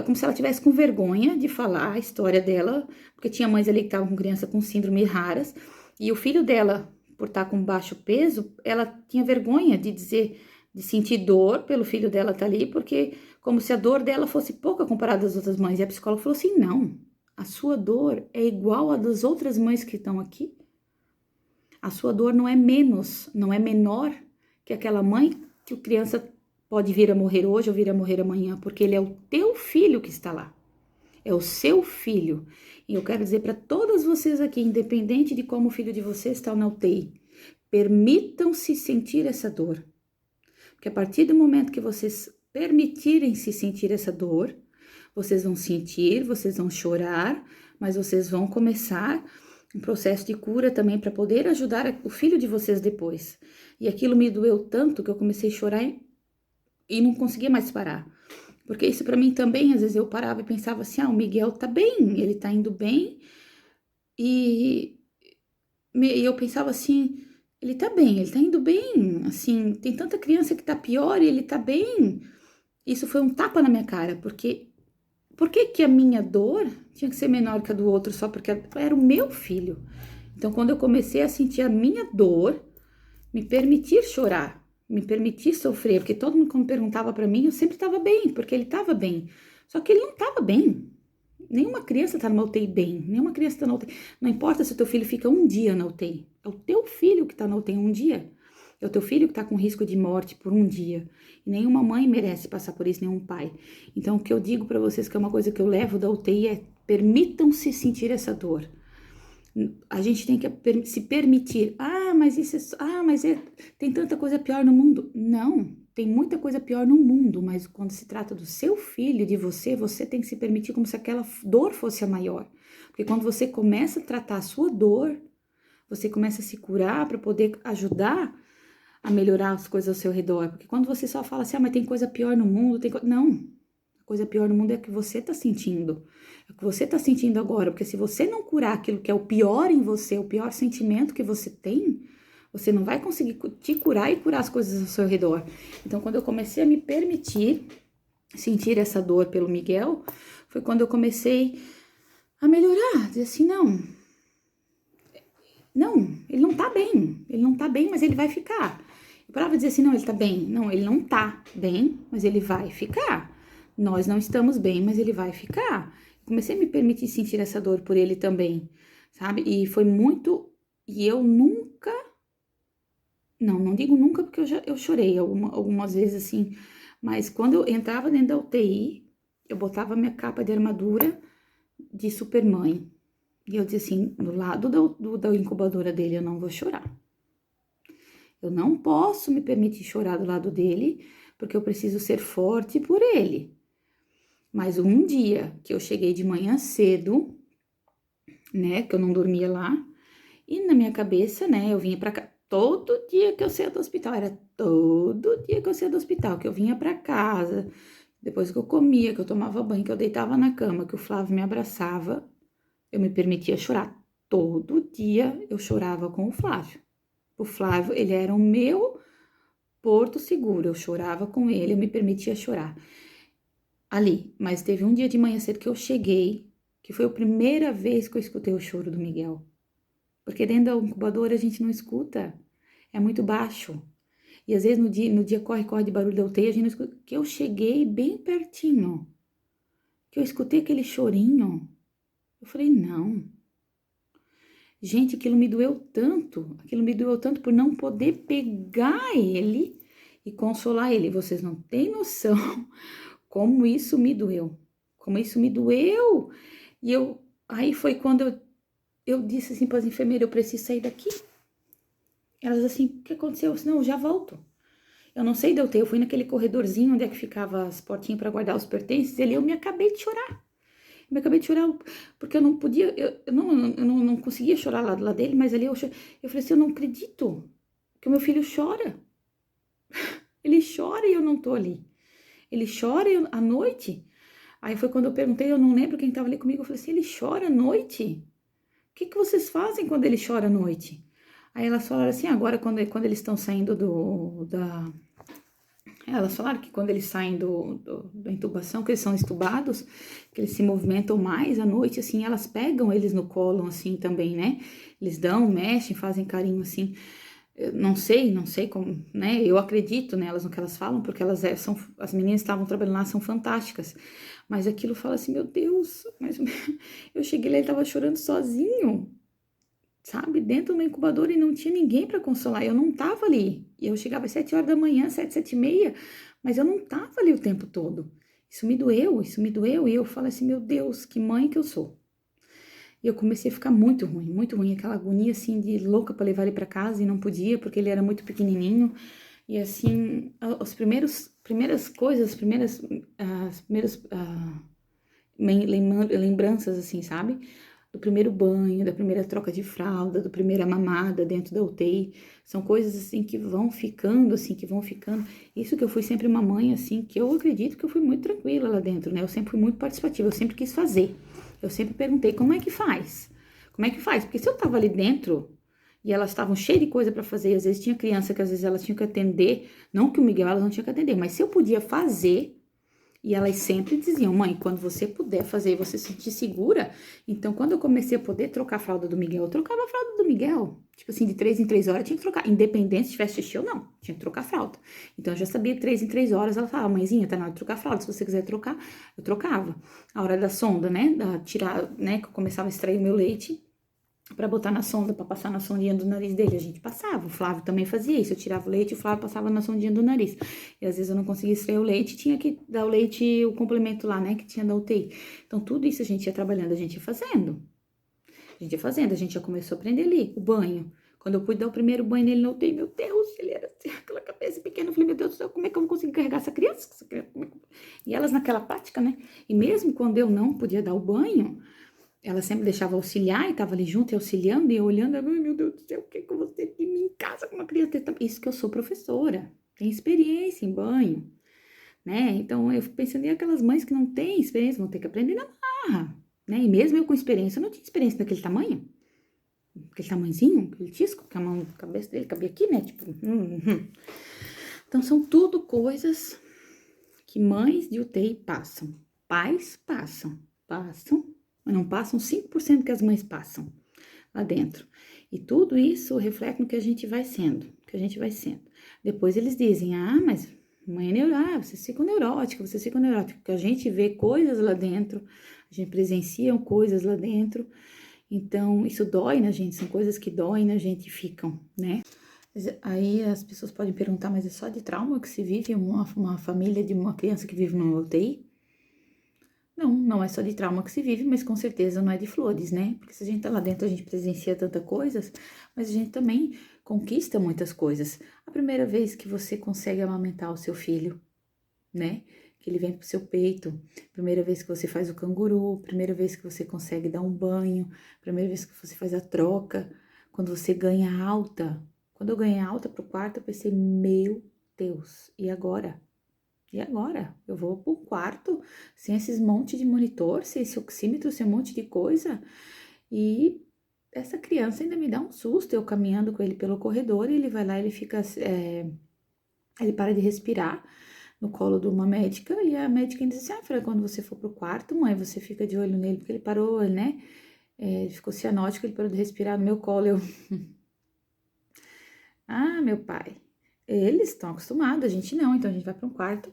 como se ela tivesse com vergonha de falar a história dela, porque tinha mães ali que estavam com criança com síndromes raras, e o filho dela, por estar com baixo peso, ela tinha vergonha de dizer, de sentir dor pelo filho dela estar ali, porque como se a dor dela fosse pouca comparada às outras mães. E a psicóloga falou assim, não, a sua dor é igual a das outras mães que estão aqui. A sua dor não é menos, não é menor que aquela mãe que a criança pode vir a morrer hoje ou vir a morrer amanhã, porque ele é o teu filho que está lá. É o seu filho. E eu quero dizer para todas vocês aqui, independente de como o filho de vocês está na UTI, permitam-se sentir essa dor. Porque a partir do momento que vocês permitirem-se sentir essa dor, vocês vão sentir, vocês vão chorar, mas vocês vão começar um processo de cura também para poder ajudar o filho de vocês depois. E aquilo me doeu tanto que eu comecei a chorar e não conseguia mais parar. Porque isso para mim também, às vezes eu parava e pensava assim, o Miguel tá bem, ele tá indo bem. E eu pensava assim, ele tá bem, ele tá indo bem, assim, tem tanta criança que tá pior e ele tá bem. Isso foi um tapa na minha cara, porque por que que a minha dor tinha que ser menor que a do outro só porque era o meu filho? Então, quando eu comecei a sentir a minha dor, me permitir chorar, me permitir sofrer, porque todo mundo quando perguntava para mim, eu sempre estava bem, porque ele estava bem. Só que ele não estava bem. Nenhuma criança está numa UTI bem, nenhuma criança está na UTI. Não importa se o teu filho fica um dia na UTI, é o teu filho que está na UTI um dia. É o teu filho que está com risco de morte por um dia. E nenhuma mãe merece passar por isso, nenhum pai. Então, o que eu digo para vocês, que é uma coisa que eu levo da UTI, é permitam-se sentir essa dor. A gente tem que se permitir. Tem tanta coisa pior no mundo. Não, tem muita coisa pior no mundo, mas quando se trata do seu filho, de você, você tem que se permitir como se aquela dor fosse a maior. Porque quando você começa a tratar a sua dor, você começa a se curar para poder ajudar a melhorar as coisas ao seu redor. Porque quando você só fala assim, mas tem coisa pior no mundo, não. A coisa pior no mundo é o que você tá sentindo. É o que você tá sentindo agora. Porque se você não curar aquilo que é o pior em você, o pior sentimento que você tem, você não vai conseguir te curar e curar as coisas ao seu redor. Então, quando eu comecei a me permitir sentir essa dor pelo Miguel, foi quando eu comecei a melhorar. Dizer assim, não, ele não tá bem, mas ele vai ficar. Eu parava de dizer assim, não, ele tá bem. Não, ele não tá bem, mas ele vai ficar. Nós não estamos bem, mas ele vai ficar. Comecei a me permitir sentir essa dor por ele também, sabe? E foi muito... E eu nunca Não digo nunca, porque eu chorei algumas vezes, assim, mas quando eu entrava dentro da UTI, eu botava minha capa de armadura de supermãe. E eu dizia assim, do lado da incubadora dele, eu não vou chorar. Eu não posso me permitir chorar do lado dele, porque eu preciso ser forte por ele. Mas um dia que eu cheguei de manhã cedo, né, que eu não dormia lá, e na minha cabeça, né, eu vinha pra cá, todo dia que eu saía do hospital, era todo dia que eu saía do hospital, que eu vinha pra casa, depois que eu comia, que eu tomava banho, que eu deitava na cama, que o Flávio me abraçava, eu me permitia chorar. Todo dia eu chorava com o Flávio. O Flávio, ele era o meu porto seguro, eu chorava com ele, eu me permitia chorar ali. Mas teve um dia de manhã cedo que eu cheguei, que foi a primeira vez que eu escutei o choro do Miguel. Porque dentro da incubadora a gente não escuta, é muito baixo. E às vezes no dia corre de barulho da UTI, a gente não escuta. Que eu cheguei bem pertinho, que eu escutei aquele chorinho, eu falei, não. Gente, aquilo me doeu tanto por não poder pegar ele e consolar ele. Vocês não têm noção como isso me doeu. Como isso me doeu. E aí foi quando eu disse assim para as enfermeiras, eu preciso sair daqui. Elas assim, o que aconteceu? Eu disse, não, eu já volto. Eu não sei de eu fui naquele corredorzinho onde é que ficava as portinhas para guardar os pertences, e ali eu me acabei de chorar. Eu me acabei de chorar porque eu não podia, eu não conseguia chorar lá dele, mas ali eu falei assim, eu não acredito que o meu filho chora. Ele chora e eu não tô ali. Ele chora à noite. Aí foi quando eu perguntei, eu não lembro quem estava ali comigo, eu falei assim, ele chora à noite? O que vocês fazem quando ele chora à noite? Aí elas falaram assim, agora quando eles estão saindo elas falaram que quando eles saem da intubação, que eles são estubados, que eles se movimentam mais à noite, assim, elas pegam eles no colo, assim, também, né? Eles dão, mexem, fazem carinho, assim. Eu não sei como, né? Eu acredito nelas, no que elas falam, porque elas são, as meninas que estavam trabalhando lá são fantásticas. Mas aquilo fala assim, meu Deus, mas eu cheguei lá, ele tava chorando sozinho, sabe? Dentro do incubador e não tinha ninguém para consolar. Eu não tava ali. E eu chegava às 7 horas da manhã, 7h30, mas eu não tava ali o tempo todo. Isso me doeu. E eu falo assim, meu Deus, que mãe que eu sou. E eu comecei a ficar muito ruim, aquela agonia assim de louca para levar ele para casa e não podia porque ele era muito pequenininho. E assim, primeiras coisas, as primeiras lembranças assim, sabe? Do primeiro banho, da primeira troca de fralda, da primeira mamada dentro da UTI. São coisas assim que vão ficando, assim, que vão ficando. Isso que eu fui sempre uma mãe, assim, que eu acredito que eu fui muito tranquila lá dentro, né? Eu sempre fui muito participativa, eu sempre quis fazer. Eu sempre perguntei como é que faz? Como é que faz? Porque se eu tava ali dentro e elas estavam cheias de coisa para fazer, e às vezes tinha criança que às vezes elas tinham que atender, não que o Miguel elas não tinham que atender, mas se eu podia fazer, e elas sempre diziam, mãe, quando você puder fazer e você se sentir segura. Então, quando eu comecei a poder trocar a fralda do Miguel, eu trocava a fralda do Miguel. Tipo assim, de 3 em 3 horas, tinha que trocar. Independente se tivesse xixi ou não, tinha que trocar a fralda. Então, eu já sabia que 3 em 3 horas, ela falava, mãezinha, tá na hora de trocar a fralda. Se você quiser trocar, eu trocava. A hora da sonda, né, tirar, né, que eu começava a extrair o meu leite, para botar na sonda, para passar na sondinha do nariz dele. A gente passava. O Flávio também fazia isso. Eu tirava o leite e o Flávio passava na sondinha do nariz. E às vezes eu não conseguia extrair o leite, tinha que dar o leite, o complemento lá, né, que tinha da UTI. Então tudo isso a gente ia trabalhando, a gente ia fazendo. A gente já começou a aprender ali, o banho. Quando eu pude dar o primeiro banho nele na UTI, meu Deus, ele era assim, aquela cabeça pequena. Eu falei, meu Deus do céu, como é que eu vou conseguir carregar essa criança? E elas naquela prática, né? E mesmo quando eu não podia dar o banho, ela sempre deixava auxiliar e estava ali junto e auxiliando e eu olhando, ai meu Deus do céu, o que que eu vou ter de mim em casa com uma criança? Isso que eu sou professora, tenho experiência em banho, né? Então eu fico pensando em aquelas mães que não têm experiência, vão ter que aprender na marra, né? E mesmo eu com experiência, eu não tinha experiência daquele tamanho, aquele tamanhozinho, aquele tisco, que a mão, a cabeça dele cabia aqui, né? Tipo, Então são tudo coisas que mães de UTI passam, pais passam, mas não passam 5% que as mães passam lá dentro. E tudo isso reflete no que a gente vai sendo, Depois eles dizem, mas mãe é neurótica, vocês ficam neuróticos, porque a gente vê coisas lá dentro, a gente presencia coisas lá dentro, então isso dói na gente, são coisas que doem na gente e ficam, né? Aí as pessoas podem perguntar, mas é só de trauma que se vive uma família de uma criança que vive numa UTI? Não, não é só de trauma que se vive, mas com certeza não é de flores, né? Porque se a gente tá lá dentro, a gente presencia tantas coisas, mas a gente também conquista muitas coisas. A primeira vez que você consegue amamentar o seu filho, né? Que ele vem pro seu peito, primeira vez que você faz o canguru, primeira vez que você consegue dar um banho, primeira vez que você faz a troca, quando você ganha alta. Quando eu ganhei alta pro quarto, eu pensei, meu Deus, e agora? E agora? Eu vou pro quarto sem esses monte de monitor, sem esse oxímetro, sem um monte de coisa. E essa criança ainda me dá um susto. Eu caminhando com ele pelo corredor, e ele vai lá, ele fica, ele para de respirar no colo de uma médica. E a médica ainda disse: Fran, quando você for pro quarto, mãe, você fica de olho nele, porque ele parou, né? Ele ficou cianótico, ele parou de respirar no meu colo. Eu, meu pai. Eles estão acostumados, a gente não, então a gente vai para um quarto.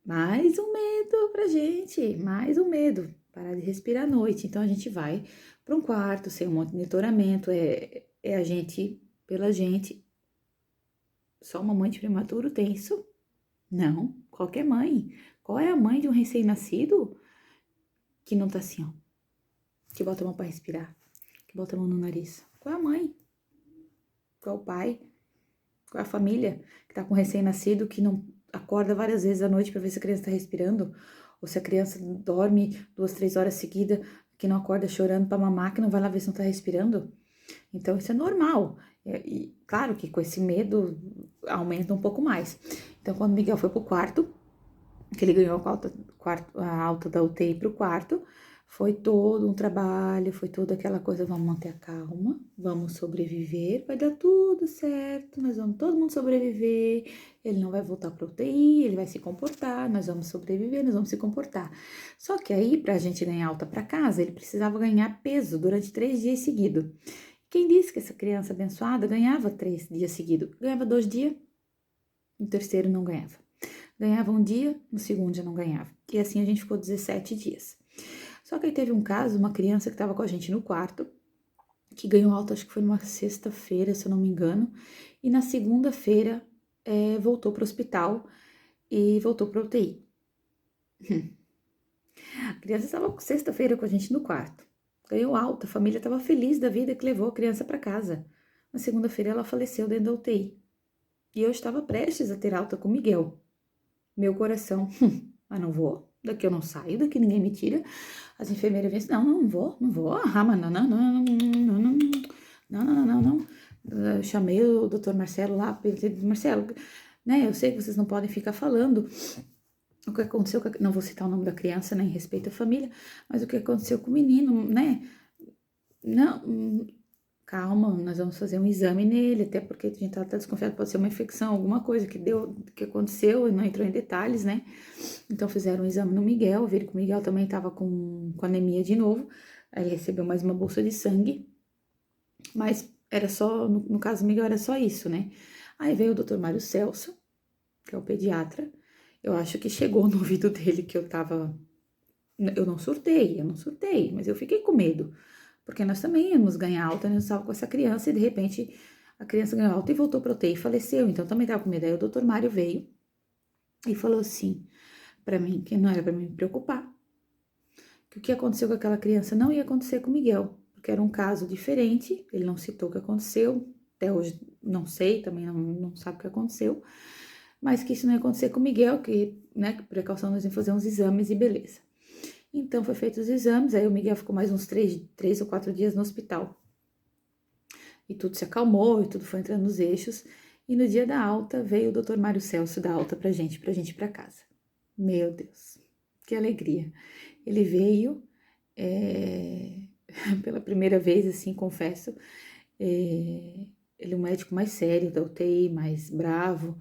Mais um medo pra gente, mais um medo. Parar de respirar à noite. Então a gente vai para um quarto sem um monitoramento. É a gente pela gente. Só uma mãe de prematuro tem isso? Não, qualquer mãe. Qual é a mãe de um recém-nascido que não tá assim, ó? Que bota a mão pra respirar, que bota a mão no nariz? Qual é a mãe? Qual é o pai? Qual é a família que tá com um recém-nascido que não acorda várias vezes à noite para ver se a criança tá respirando? Ou se a criança dorme 2, 3 horas seguidas, que não acorda chorando para mamar, que não vai lá ver se não tá respirando? Então, isso é normal. E claro que com esse medo aumenta um pouco mais. Então, quando o Miguel foi pro quarto, que ele ganhou a alta da UTI pro quarto, foi todo um trabalho, foi toda aquela coisa, vamos manter a calma, vamos sobreviver, vai dar tudo certo, nós vamos todo mundo sobreviver, ele não vai voltar pra UTI, ele vai se comportar, nós vamos sobreviver, nós vamos se comportar. Só que aí, pra gente ganhar alta pra casa, ele precisava ganhar peso durante 3 dias seguidos. Quem disse que essa criança abençoada ganhava 3 dias seguidos? Ganhava 2 dias, no terceiro não ganhava. Ganhava um dia, no segundo já não ganhava. E assim a gente ficou 17 dias. Só que aí teve um caso, uma criança que estava com a gente no quarto, que ganhou alta, acho que foi numa sexta-feira, se eu não me engano, e na segunda-feira voltou para o hospital e voltou para UTI. A criança estava sexta-feira com a gente no quarto, ganhou alta, a família estava feliz da vida que levou a criança para casa. Na segunda-feira ela faleceu dentro da UTI. E eu estava prestes a ter alta com Miguel. Meu coração, mas não vou, daqui eu não saio, daqui ninguém me tira. As enfermeiras vêm assim, não vou, mas não. Eu chamei o doutor Marcelo lá, pensei, Marcelo, né, eu sei que vocês não podem ficar falando o que aconteceu, não vou citar o nome da criança, né, em respeito à família, mas o que aconteceu com o menino, né, não, calma, nós vamos fazer um exame nele, até porque a gente tá desconfiado que pode ser uma infecção, alguma coisa que aconteceu, e não entrou em detalhes, né? Então fizeram um exame no Miguel, viram que o Miguel também tava com anemia de novo, aí ele recebeu mais uma bolsa de sangue, mas era só, no caso do Miguel era só isso, né? Aí veio o Dr. Mário Celso, que é o pediatra, eu acho que chegou no ouvido dele que eu não surtei, mas eu fiquei com medo, porque nós também íamos ganhar alta, nós estávamos com essa criança e de repente a criança ganhou alta e voltou para UTI e faleceu, então também estava com medo. Aí o doutor Mário veio e falou assim para mim, que não era para me preocupar, que o que aconteceu com aquela criança não ia acontecer com o Miguel, porque era um caso diferente, ele não citou o que aconteceu, até hoje não sei, também não sabe o que aconteceu, mas que isso não ia acontecer com o Miguel, que, né, que precaução nós íamos fazer uns exames e beleza. Então, foi feito os exames, aí o Miguel ficou mais uns 3 ou 4 dias no hospital. E tudo se acalmou, e tudo foi entrando nos eixos. E no dia da alta, veio o Dr. Mário Celso dar alta pra gente ir pra casa. Meu Deus, que alegria. Ele veio, pela primeira vez, assim, confesso, ele é o médico mais sério da UTI, mais bravo.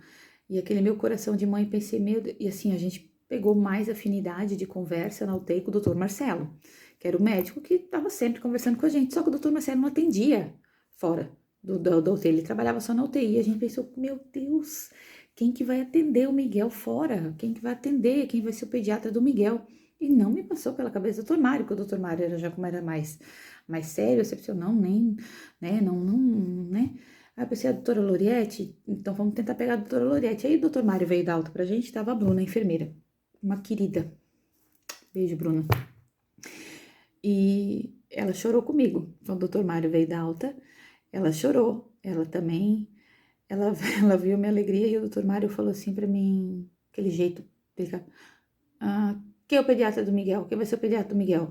E aquele meu coração de mãe, pensei, meu Deus, e assim, a gente pegou mais afinidade de conversa na UTI com o Dr. Marcelo, que era o médico que estava sempre conversando com a gente, só que o Dr. Marcelo não atendia fora da UTI, ele trabalhava só na UTI, e a gente pensou, meu Deus, quem que vai atender o Miguel fora? Quem que vai atender? Quem vai ser o pediatra do Miguel? E não me passou pela cabeça o Dr. Mário, que o Dr. Mário era já como era mais sério, excepcional, nem, né, não, né? Aí eu pensei, a doutora Loriete? Então vamos tentar pegar a doutora Loriete. Aí o doutor Mário veio dar alta pra gente, tava a Bruna, a enfermeira. Uma querida. Beijo, Bruna. E ela chorou comigo. Quando o doutor Mário veio dar alta, ela chorou. Ela também, ela, ela viu minha alegria e o doutor Mário falou assim pra mim, aquele jeito, quem é o pediatra do Miguel? Quem vai ser o pediatra do Miguel? Eu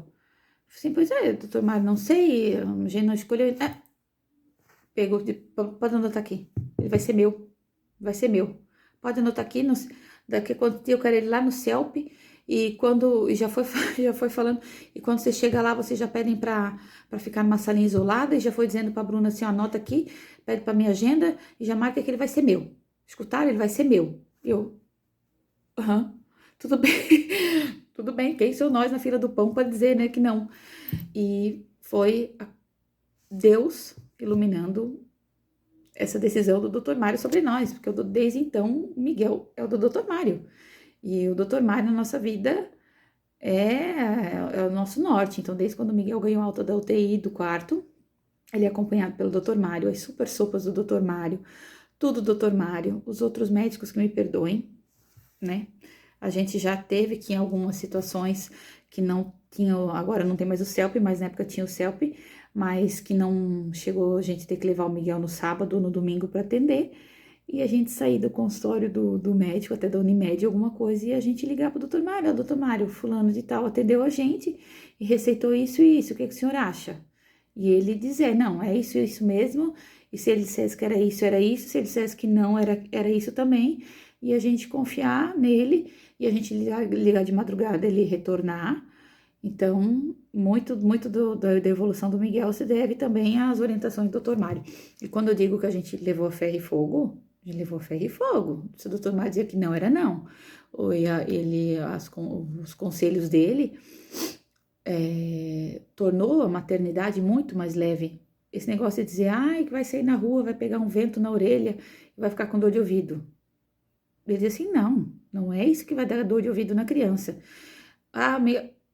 falei assim, pois é, doutor Mário, não sei, a gente não escolheu. Pegou, pode anotar aqui, ele vai ser meu, vai ser meu. Pode anotar aqui, daqui a quanto dia eu quero ele lá no CELP, e quando, e já foi, já foi falando, e quando você chega lá, vocês já pedem pra ficar numa salinha isolada, e já foi dizendo pra Bruna assim, ó, anota aqui, pede pra minha agenda, e já marca que ele vai ser meu. Escutaram? Ele vai ser meu. Eu, aham, tudo bem, tudo bem, quem sou nós na fila do pão para dizer, né, que não. E foi Deus iluminando essa decisão do Dr. Mário sobre nós, porque desde então o Miguel é o do Dr. Mário. E o Dr. Mário na nossa vida é o nosso norte. Então, desde quando o Miguel ganhou alta da UTI do quarto, ele é acompanhado pelo Dr. Mário, as super sopas do Dr. Mário, tudo do Dr. Mário, os outros médicos que me perdoem, né? A gente já teve que em algumas situações que não tinham, agora não tem mais o CELP, mas na época tinha o CELP, mas que não chegou a gente ter que levar o Miguel no sábado ou no domingo para atender, e a gente sair do consultório do médico, até da Unimed, alguma coisa, e a gente ligar pro doutor Mário, doutor Mário, fulano de tal atendeu a gente e receitou isso e isso, o que, que o senhor acha? E ele dizer, não, é isso mesmo, e se ele dissesse que era isso, se ele dissesse que não, era isso também, e a gente confiar nele, e a gente ligar de madrugada, ele retornar. Então, muito da evolução do Miguel se deve também às orientações do Dr. Mário. E quando eu digo que a gente levou a ferro e fogo, a gente levou a ferro e fogo. Se o Dr. Mário dizia que não, era não. Os conselhos dele tornou a maternidade muito mais leve. Esse negócio de dizer, ai, que vai sair na rua, vai pegar um vento na orelha e vai ficar com dor de ouvido. Ele dizia assim, não é isso que vai dar dor de ouvido na criança.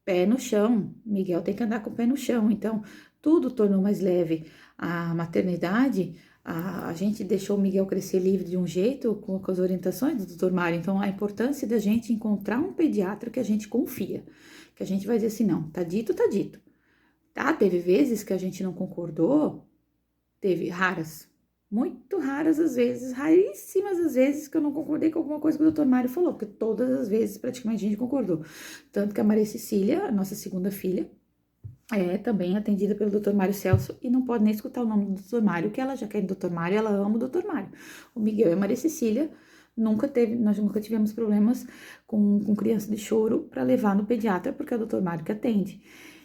Pé no chão, Miguel tem que andar com o pé no chão, então tudo tornou mais leve. A maternidade, a gente deixou o Miguel crescer livre de um jeito, com as orientações do doutor Mário, então a importância da gente encontrar um pediatra que a gente confia, que a gente vai dizer assim, não, tá dito, tá dito. Tá, teve vezes que a gente não concordou, teve raras, muito raras as vezes, raríssimas as vezes que eu não concordei com alguma coisa que o doutor Mário falou, porque todas as vezes praticamente a gente concordou. Tanto que a Maria Cecília, a nossa segunda filha, é também atendida pelo doutor Mário Celso e não pode nem escutar o nome do doutor Mário, que ela já quer o doutor Mário, ela ama o doutor Mário. O Miguel e a Maria Cecília nós nunca tivemos problemas com criança de choro para levar no pediatra, porque é o doutor Mário que atende.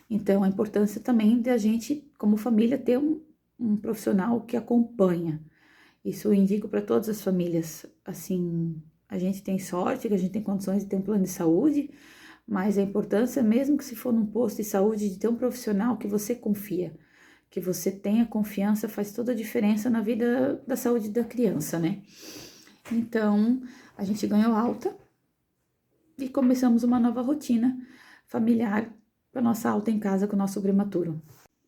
Então, a importância também de a gente, como família, ter um profissional que acompanha. Isso eu indico para todas as famílias. Assim, a gente tem sorte, que a gente tem condições de ter um plano de saúde, mas a importância, mesmo que se for num posto de saúde, de ter um profissional que você confia, que você tenha confiança, faz toda a diferença na vida da saúde da criança, né? Então, a gente ganhou alta e começamos uma nova rotina familiar para nossa alta em casa com o nosso prematuro.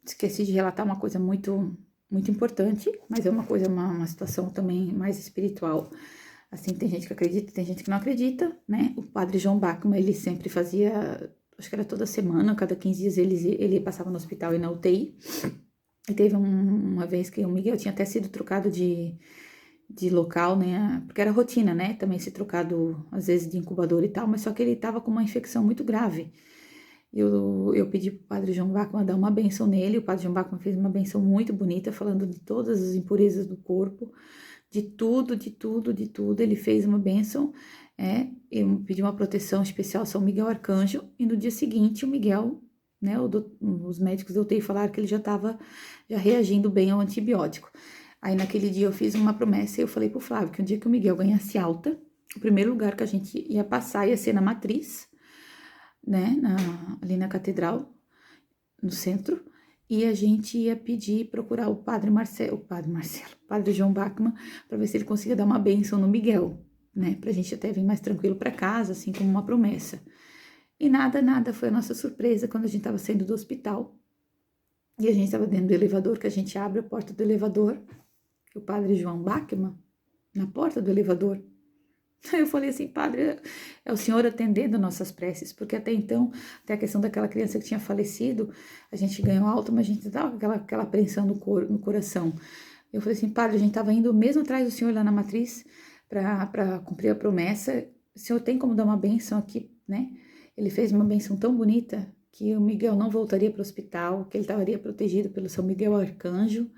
Esqueci de relatar uma coisa muito importante, mas é uma situação também mais espiritual. Assim, tem gente que acredita, tem gente que não acredita, né? O padre João Bachmann, ele sempre fazia, acho que era toda semana, cada 15 dias ele passava no hospital e na UTI. E teve uma vez que o Miguel tinha até sido trocado de local, né? Porque era rotina, né? Também ser trocado, às vezes, de incubador e tal, mas só que ele tava com uma infecção muito grave. Eu pedi pro padre João Bachmann dar uma benção nele, o padre João Bachmann fez uma benção muito bonita, falando de todas as impurezas do corpo, de tudo, ele fez uma benção, eu pedi uma proteção especial a São Miguel Arcanjo, e no dia seguinte o Miguel, né, os médicos da UTI falaram que ele já estava reagindo bem ao antibiótico. Aí naquele dia eu fiz uma promessa e eu falei pro Flávio que um dia que o Miguel ganhasse alta, o primeiro lugar que a gente ia passar ia ser na matriz, né, ali na catedral, no centro, e a gente ia procurar o padre João Bachmann, para ver se ele conseguia dar uma bênção no Miguel, né, pra gente até vir mais tranquilo para casa, assim como uma promessa. E nada, foi a nossa surpresa quando a gente tava saindo do hospital, e a gente tava dentro do elevador, que a gente abre a porta do elevador, o padre João Bachmann, na porta do elevador. Aí eu falei assim, padre, é o senhor atendendo nossas preces, porque até então, até a questão daquela criança que tinha falecido, a gente ganhou alta, mas a gente tava com aquela apreensão no coração. Eu falei assim, padre, a gente tava indo mesmo atrás do senhor lá na matriz para cumprir a promessa. O senhor tem como dar uma bênção aqui, né? Ele fez uma bênção tão bonita que o Miguel não voltaria para o hospital, que ele estaria protegido pelo São Miguel Arcanjo.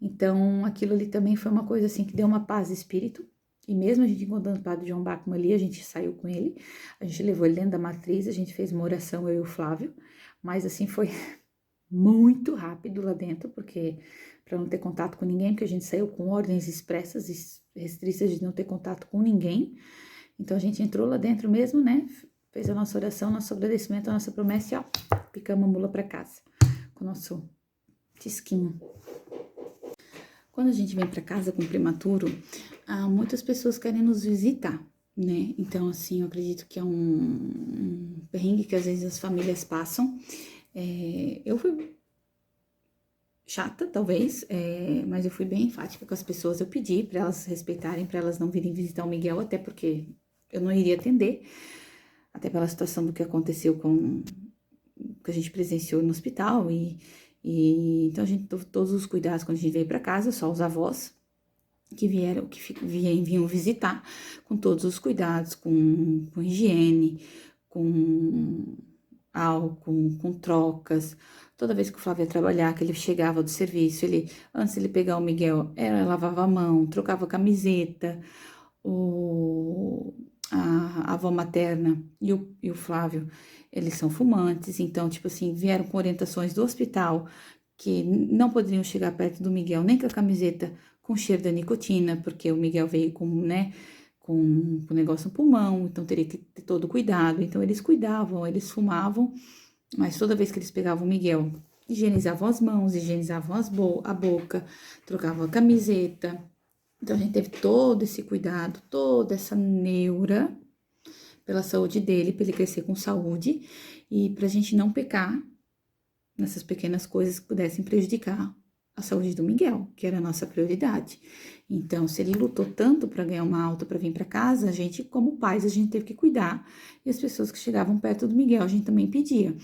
Então, aquilo ali também foi uma coisa assim que deu uma paz de espírito. E mesmo a gente encontrando o padre João Bachmann ali, a gente saiu com ele, a gente levou ele dentro da matriz, a gente fez uma oração, eu e o Flávio, mas assim foi muito rápido lá dentro, porque para não ter contato com ninguém, porque a gente saiu com ordens expressas e restritas de não ter contato com ninguém. Então a gente entrou lá dentro mesmo, né? Fez a nossa oração, nosso agradecimento, a nossa promessa e ó, picamos a mula para casa com o nosso tisquinho. Quando a gente vem para casa com prematuro, muitas pessoas querem nos visitar, né? Então, assim, eu acredito que é um perrengue que às vezes as famílias passam. Eu fui chata, talvez, mas eu fui bem enfática com as pessoas. Eu pedi para elas respeitarem, para elas não virem visitar o Miguel, até porque eu não iria atender, até pela situação do que aconteceu com que a gente presenciou no hospital então a gente teve todos os cuidados quando a gente veio para casa, só os avós que vinham visitar, com todos os cuidados, com higiene, com álcool, com trocas. Toda vez que o Flávio ia trabalhar, que ele chegava do serviço, antes de ele pegar o Miguel, lavava a mão, trocava a camiseta, a avó materna e o Flávio, eles são fumantes, então, tipo assim, vieram com orientações do hospital que não poderiam chegar perto do Miguel nem com a camiseta com cheiro da nicotina, porque o Miguel veio com, né, com negócio no pulmão, então teria que ter todo cuidado. Então, eles cuidavam, eles fumavam, mas toda vez que eles pegavam o Miguel, higienizavam as mãos, higienizavam a boca, trocavam a camiseta. Então, a gente teve todo esse cuidado, toda essa neura pela saúde dele, para ele crescer com saúde e para a gente não pecar nessas pequenas coisas que pudessem prejudicar a saúde do Miguel, que era a nossa prioridade. Então, se ele lutou tanto para ganhar uma alta para vir para casa, a gente, como pais, a gente teve que cuidar. E as pessoas que chegavam perto do Miguel, a gente também pedia.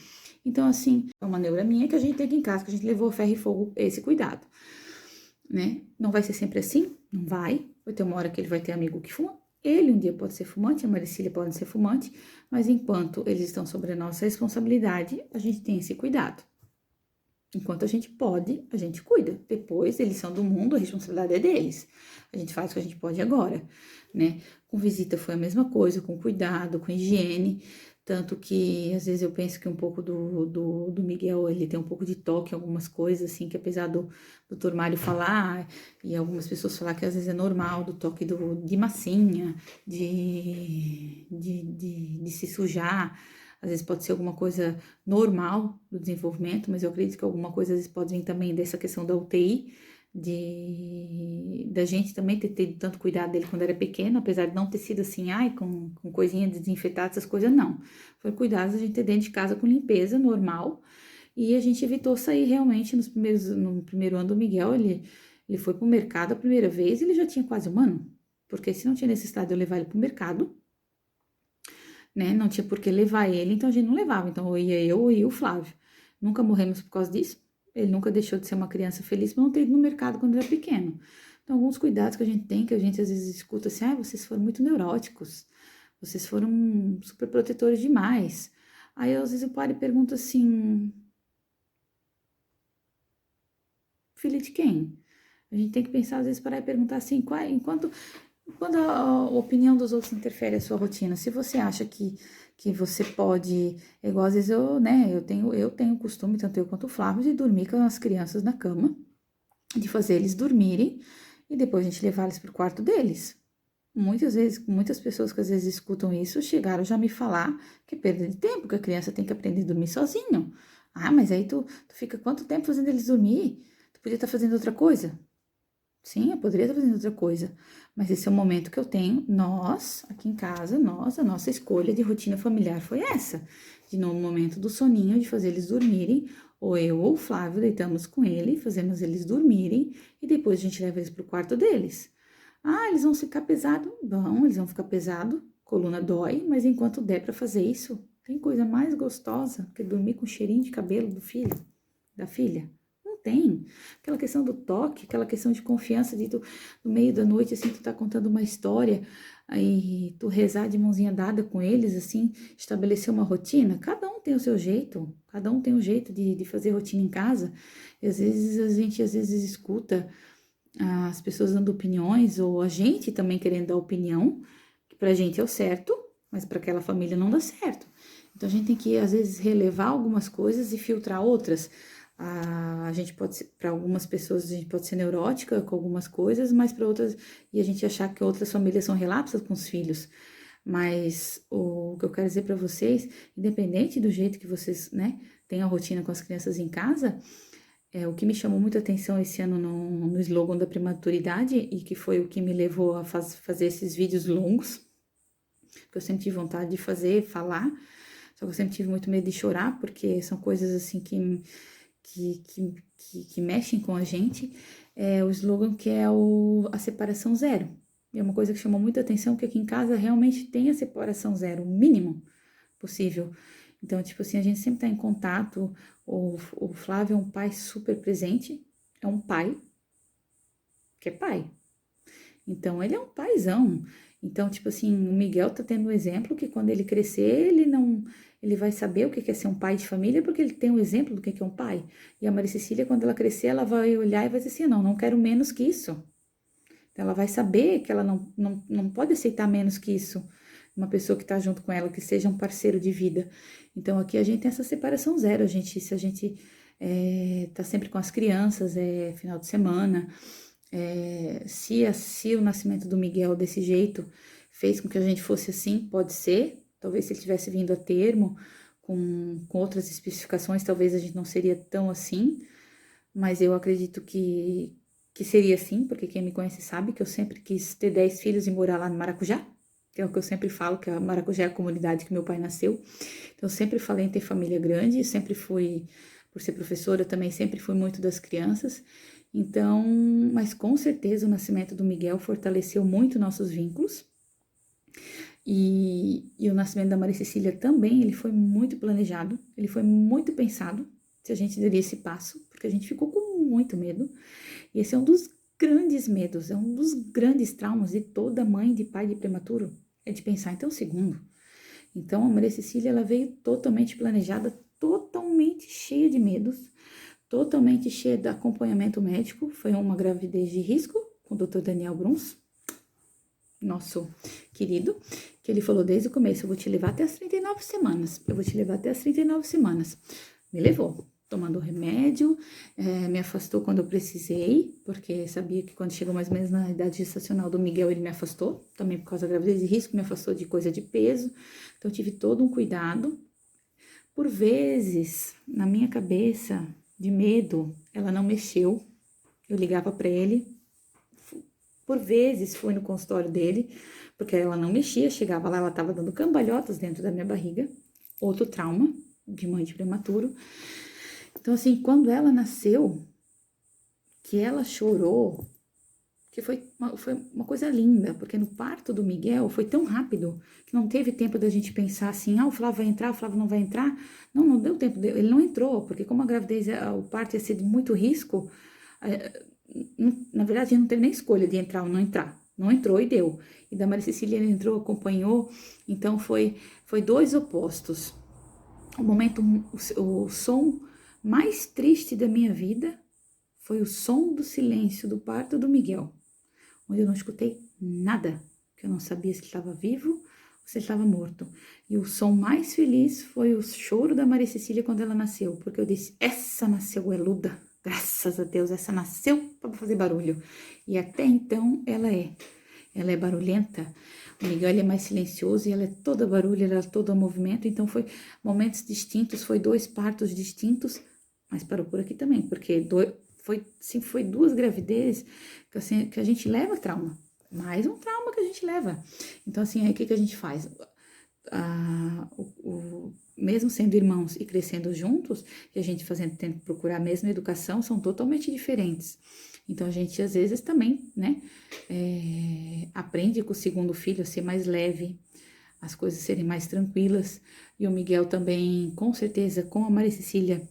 Então, assim, é uma neura minha que a gente tem aqui em casa, que a gente levou ferro e fogo esse cuidado, né? Não vai ser sempre assim, não vai. Vai ter uma hora que ele vai ter amigo que fuma. Ele um dia pode ser fumante, a Maricília pode ser fumante, mas enquanto eles estão sobre a nossa responsabilidade, a gente tem esse cuidado. Enquanto a gente pode, a gente cuida. Depois, eles são do mundo, a responsabilidade é deles. A gente faz o que a gente pode agora, né? Com visita foi a mesma coisa, com cuidado, com higiene. Tanto que, às vezes, eu penso que um pouco do Miguel, ele tem um pouco de toque em algumas coisas, assim, que apesar do doutor Mário falar, e algumas pessoas falar que às vezes é normal, do toque de massinha, de se sujar, às vezes pode ser alguma coisa normal do desenvolvimento, mas eu acredito que alguma coisa às vezes pode vir também dessa questão da UTI, da gente também ter tido tanto cuidado dele quando era pequeno, apesar de não ter sido assim, com coisinha de desinfetar, essas coisas, não. Foi cuidados a gente ter dentro de casa com limpeza normal, e a gente evitou sair realmente no primeiro ano do Miguel, ele foi pro mercado a primeira vez, ele já tinha quase 1 ano, porque se não tinha necessidade de eu levar ele pro mercado, né, não tinha por que levar ele, então a gente não levava, então ou ia eu ou ia o Flávio. Nunca morremos por causa disso, ele nunca deixou de ser uma criança feliz por não ter ido no mercado quando era pequeno. Então, alguns cuidados que a gente tem, que a gente às vezes escuta assim, vocês foram muito neuróticos, vocês foram super protetores demais. Aí, às vezes, eu paro e pergunto assim, filha de quem? A gente tem que pensar, às vezes, parar e perguntar assim, quando a opinião dos outros interfere a sua rotina, se você acha que você pode, igual às vezes eu tenho o costume, tanto eu quanto o Flávio, de dormir com as crianças na cama, de fazer eles dormirem e depois a gente levar eles pro quarto deles. Muitas vezes, muitas pessoas que às vezes escutam isso, chegaram já me falar que é perda de tempo, que a criança tem que aprender a dormir sozinho. Mas aí tu fica quanto tempo fazendo eles dormir? Tu podia estar fazendo outra coisa? Sim, eu poderia estar fazendo outra coisa, mas esse é o momento que eu tenho. Aqui em casa, a nossa escolha de rotina familiar foi essa, de no momento do soninho, de fazer eles dormirem, Ou eu ou o Flávio deitamos com ele, fazemos eles dormirem e depois a gente leva eles pro quarto deles. Ah, eles vão ficar pesado? Vão, eles vão ficar pesado, coluna dói, mas enquanto der para fazer isso, tem coisa mais gostosa que dormir com cheirinho de cabelo do filho, da filha? Não tem. Aquela questão do toque, aquela questão de confiança de tu, no meio da noite, assim, tu tá contando uma história, aí tu rezar de mãozinha dada com eles, assim, estabelecer uma rotina. Cada um tem o seu jeito, cada um tem um jeito de fazer rotina em casa. E às vezes a gente escuta as pessoas dando opiniões, ou a gente também querendo dar opinião, que pra gente é o certo, mas para aquela família não dá certo. Então a gente tem que, às vezes, relevar algumas coisas e filtrar outras. A gente pode ser, para algumas pessoas, a gente pode ser neurótica com algumas coisas, mas para outras, e a gente achar que outras famílias são relapsas com os filhos. Mas o que eu quero dizer para vocês, independente do jeito que vocês, né, têm a rotina com as crianças em casa, o que me chamou muita atenção esse ano no slogan da prematuridade e que foi o que me levou a fazer esses vídeos longos, que eu sempre tive vontade de fazer, falar, só que eu sempre tive muito medo de chorar, porque são coisas assim que mexem com a gente. O slogan que é a separação zero. E é uma coisa que chamou muita atenção, porque aqui em casa realmente tem a separação zero, o mínimo possível. Então, tipo assim, a gente sempre tá em contato. O Flávio é um pai super presente, é um pai que é pai. Então, ele é um paizão. Então, tipo assim, o Miguel tá tendo um exemplo que quando ele crescer, ele vai saber o que é ser um pai de família, porque ele tem um exemplo do que é um pai. E a Maria Cecília, quando ela crescer, ela vai olhar e vai dizer assim, não quero menos que isso. Então, ela vai saber que ela não pode aceitar menos que isso. Uma pessoa que está junto com ela, que seja um parceiro de vida. Então, aqui a gente tem essa separação zero. Se a gente tá sempre com as crianças, final de semana, se o nascimento do Miguel desse jeito fez com que a gente fosse assim, pode ser. Talvez se ele tivesse vindo a termo, com outras especificações, talvez a gente não seria tão assim. Mas eu acredito que seria assim, porque quem me conhece sabe que eu sempre quis ter 10 filhos e morar lá no Maracujá, que é o que eu sempre falo, que a Maracujá é a comunidade que meu pai nasceu. Então, eu sempre falei em ter família grande, sempre fui, por ser professora, também sempre fui muito das crianças. Então, mas com certeza o nascimento do Miguel fortaleceu muito nossos vínculos. E o nascimento da Maria Cecília também, ele foi muito planejado, ele foi muito pensado, se a gente daria esse passo, porque a gente ficou com muito medo. E esse é um dos grandes medos, é um dos grandes traumas de toda mãe de pai de prematuro, é de pensar em ter um segundo. Então, a Maria Cecília, ela veio totalmente planejada, totalmente cheia de medos, totalmente cheia de acompanhamento médico. Foi uma gravidez de risco com o Dr. Daniel Bruns, nosso querido, que ele falou desde o começo, eu vou te levar até as 39 semanas, eu vou te levar até as 39 semanas. Me levou, tomando remédio, me afastou quando eu precisei, porque sabia que quando chegou mais ou menos na idade gestacional do Miguel, ele me afastou, também por causa da gravidez de risco, me afastou de coisa de peso, então eu tive todo um cuidado. Por vezes, na minha cabeça, de medo, ela não mexeu, eu ligava para ele, por vezes fui no consultório dele, porque ela não mexia, chegava lá, ela estava dando cambalhotas dentro da minha barriga, outro trauma de mãe de prematuro. Então, assim, quando ela nasceu, que ela chorou, que foi uma coisa linda, porque no parto do Miguel foi tão rápido que não teve tempo da gente pensar assim, o Flávio vai entrar, o Flávio não vai entrar. Não deu tempo, ele não entrou, porque como a gravidez, o parto ia ser de muito risco, na verdade, não teve nem escolha de entrar ou não entrar. Não entrou e deu. E da Maria Cecília, ele entrou, acompanhou. Então, foi dois opostos. O momento, o som mais triste da minha vida foi o som do silêncio do parto do Miguel, onde eu não escutei nada, que eu não sabia se ele estava vivo ou se ele estava morto. E o som mais feliz foi o choro da Maria Cecília quando ela nasceu, porque eu disse, essa nasceu gueluda, graças a Deus, essa nasceu para fazer barulho. E até então ela é barulhenta. O Miguel, ele é mais silencioso e ela é toda barulho, ela é toda movimento. Então foi momentos distintos, foi 2 partos distintos, mas parou por aqui também, porque foi 2 gravidezes que a gente leva trauma. Mais um trauma que a gente leva. Então, assim, aí o que a gente faz? mesmo sendo irmãos e crescendo juntos, e a gente tendo que procurar a mesma educação, são totalmente diferentes. Então, a gente, às vezes, também, né, aprende com o segundo filho a ser mais leve, as coisas serem mais tranquilas. E o Miguel também, com certeza, com a Maria Cecília,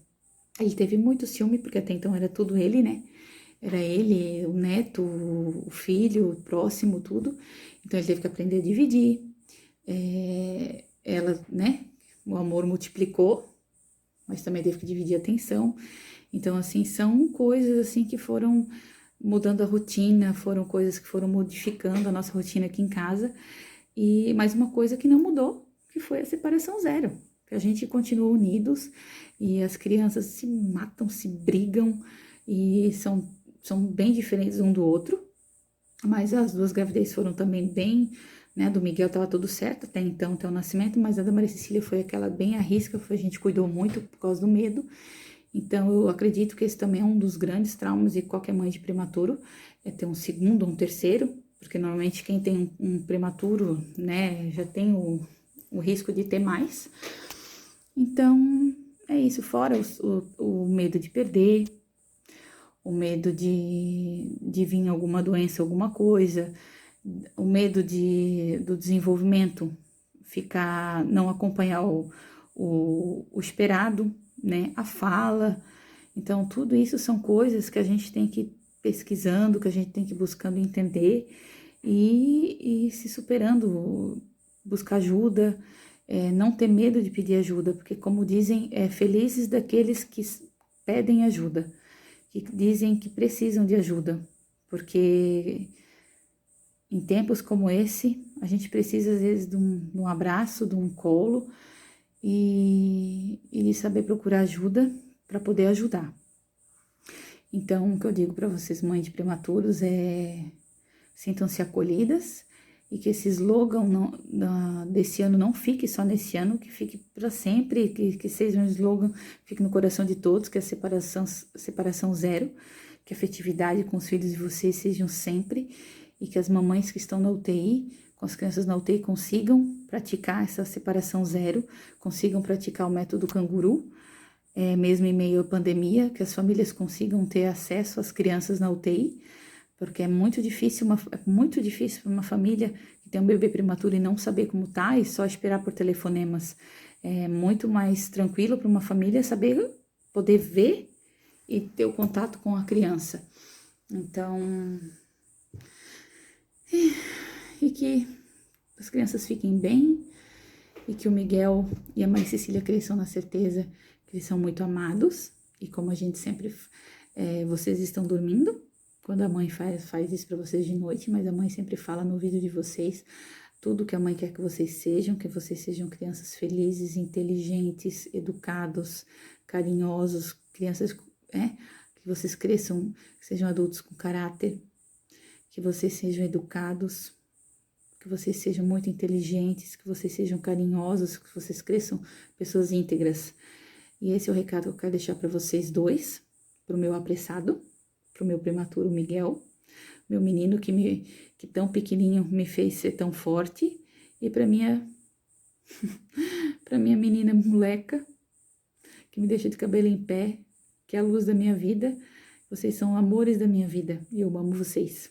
ele teve muito ciúme, porque até então era tudo ele, né? Era ele, o neto, o filho, o próximo, tudo. Então, ele teve que aprender a dividir. Ela, né, o amor multiplicou, mas também teve que dividir a atenção. Então, assim, são coisas, assim, que foram mudando a rotina, foram coisas que foram modificando a nossa rotina aqui em casa. E mais uma coisa que não mudou, que foi a separação zero. Que a gente continua unidos e as crianças se matam, se brigam e são bem diferentes um do outro. Mas as duas gravidez foram também bem, né? Do Miguel tava tudo certo até então, até o nascimento, mas a da Maria Cecília foi aquela bem à risca, a gente cuidou muito por causa do medo. Então, eu acredito que esse também é um dos grandes traumas de qualquer mãe de prematuro, é ter um segundo, um terceiro, porque normalmente quem tem um prematuro, né, já tem o risco de ter mais. Então, é isso, fora o medo de perder, o medo de vir alguma doença, alguma coisa, o medo do desenvolvimento ficar, não acompanhar o esperado, né, a fala. Então, tudo isso são coisas que a gente tem que ir pesquisando, que a gente tem que ir buscando entender e se superando, buscar ajuda, não ter medo de pedir ajuda, porque, como dizem, felizes daqueles que pedem ajuda, que dizem que precisam de ajuda, porque em tempos como esse, a gente precisa, às vezes, de um abraço, de um colo e de saber procurar ajuda para poder ajudar. Então, o que eu digo para vocês, mães de prematuros, sintam-se acolhidas e que esse slogan desse ano não fique só nesse ano, que fique para sempre, que seja um slogan, fique no coração de todos, que é a separação zero, que a afetividade com os filhos de vocês sejam sempre e que as mamães que estão na UTI, com as crianças na UTI, consigam praticar essa separação zero, consigam praticar o método canguru, mesmo em meio à pandemia, que as famílias consigam ter acesso às crianças na UTI, porque é muito difícil para uma família que tem um bebê prematuro e não saber como tá e só esperar por telefonemas. É muito mais tranquilo para uma família saber, poder ver e ter o contato com a criança. Então, e que as crianças fiquem bem e que o Miguel e a mãe Cecília cresçam na certeza que eles são muito amados e como a gente sempre, vocês estão dormindo, quando a mãe faz isso para vocês de noite, mas a mãe sempre fala no ouvido de vocês tudo que a mãe quer que vocês sejam crianças felizes, inteligentes, educados, carinhosos, crianças, que vocês cresçam, que sejam adultos com caráter, que vocês sejam educados, que vocês sejam muito inteligentes, que vocês sejam carinhosos, que vocês cresçam pessoas íntegras. E esse é o recado que eu quero deixar para vocês dois, pro meu apressado, pro meu prematuro Miguel, meu menino que tão pequenininho me fez ser tão forte, e para minha menina moleca, que me deixa de cabelo em pé, que é a luz da minha vida. Vocês são amores da minha vida e eu amo vocês.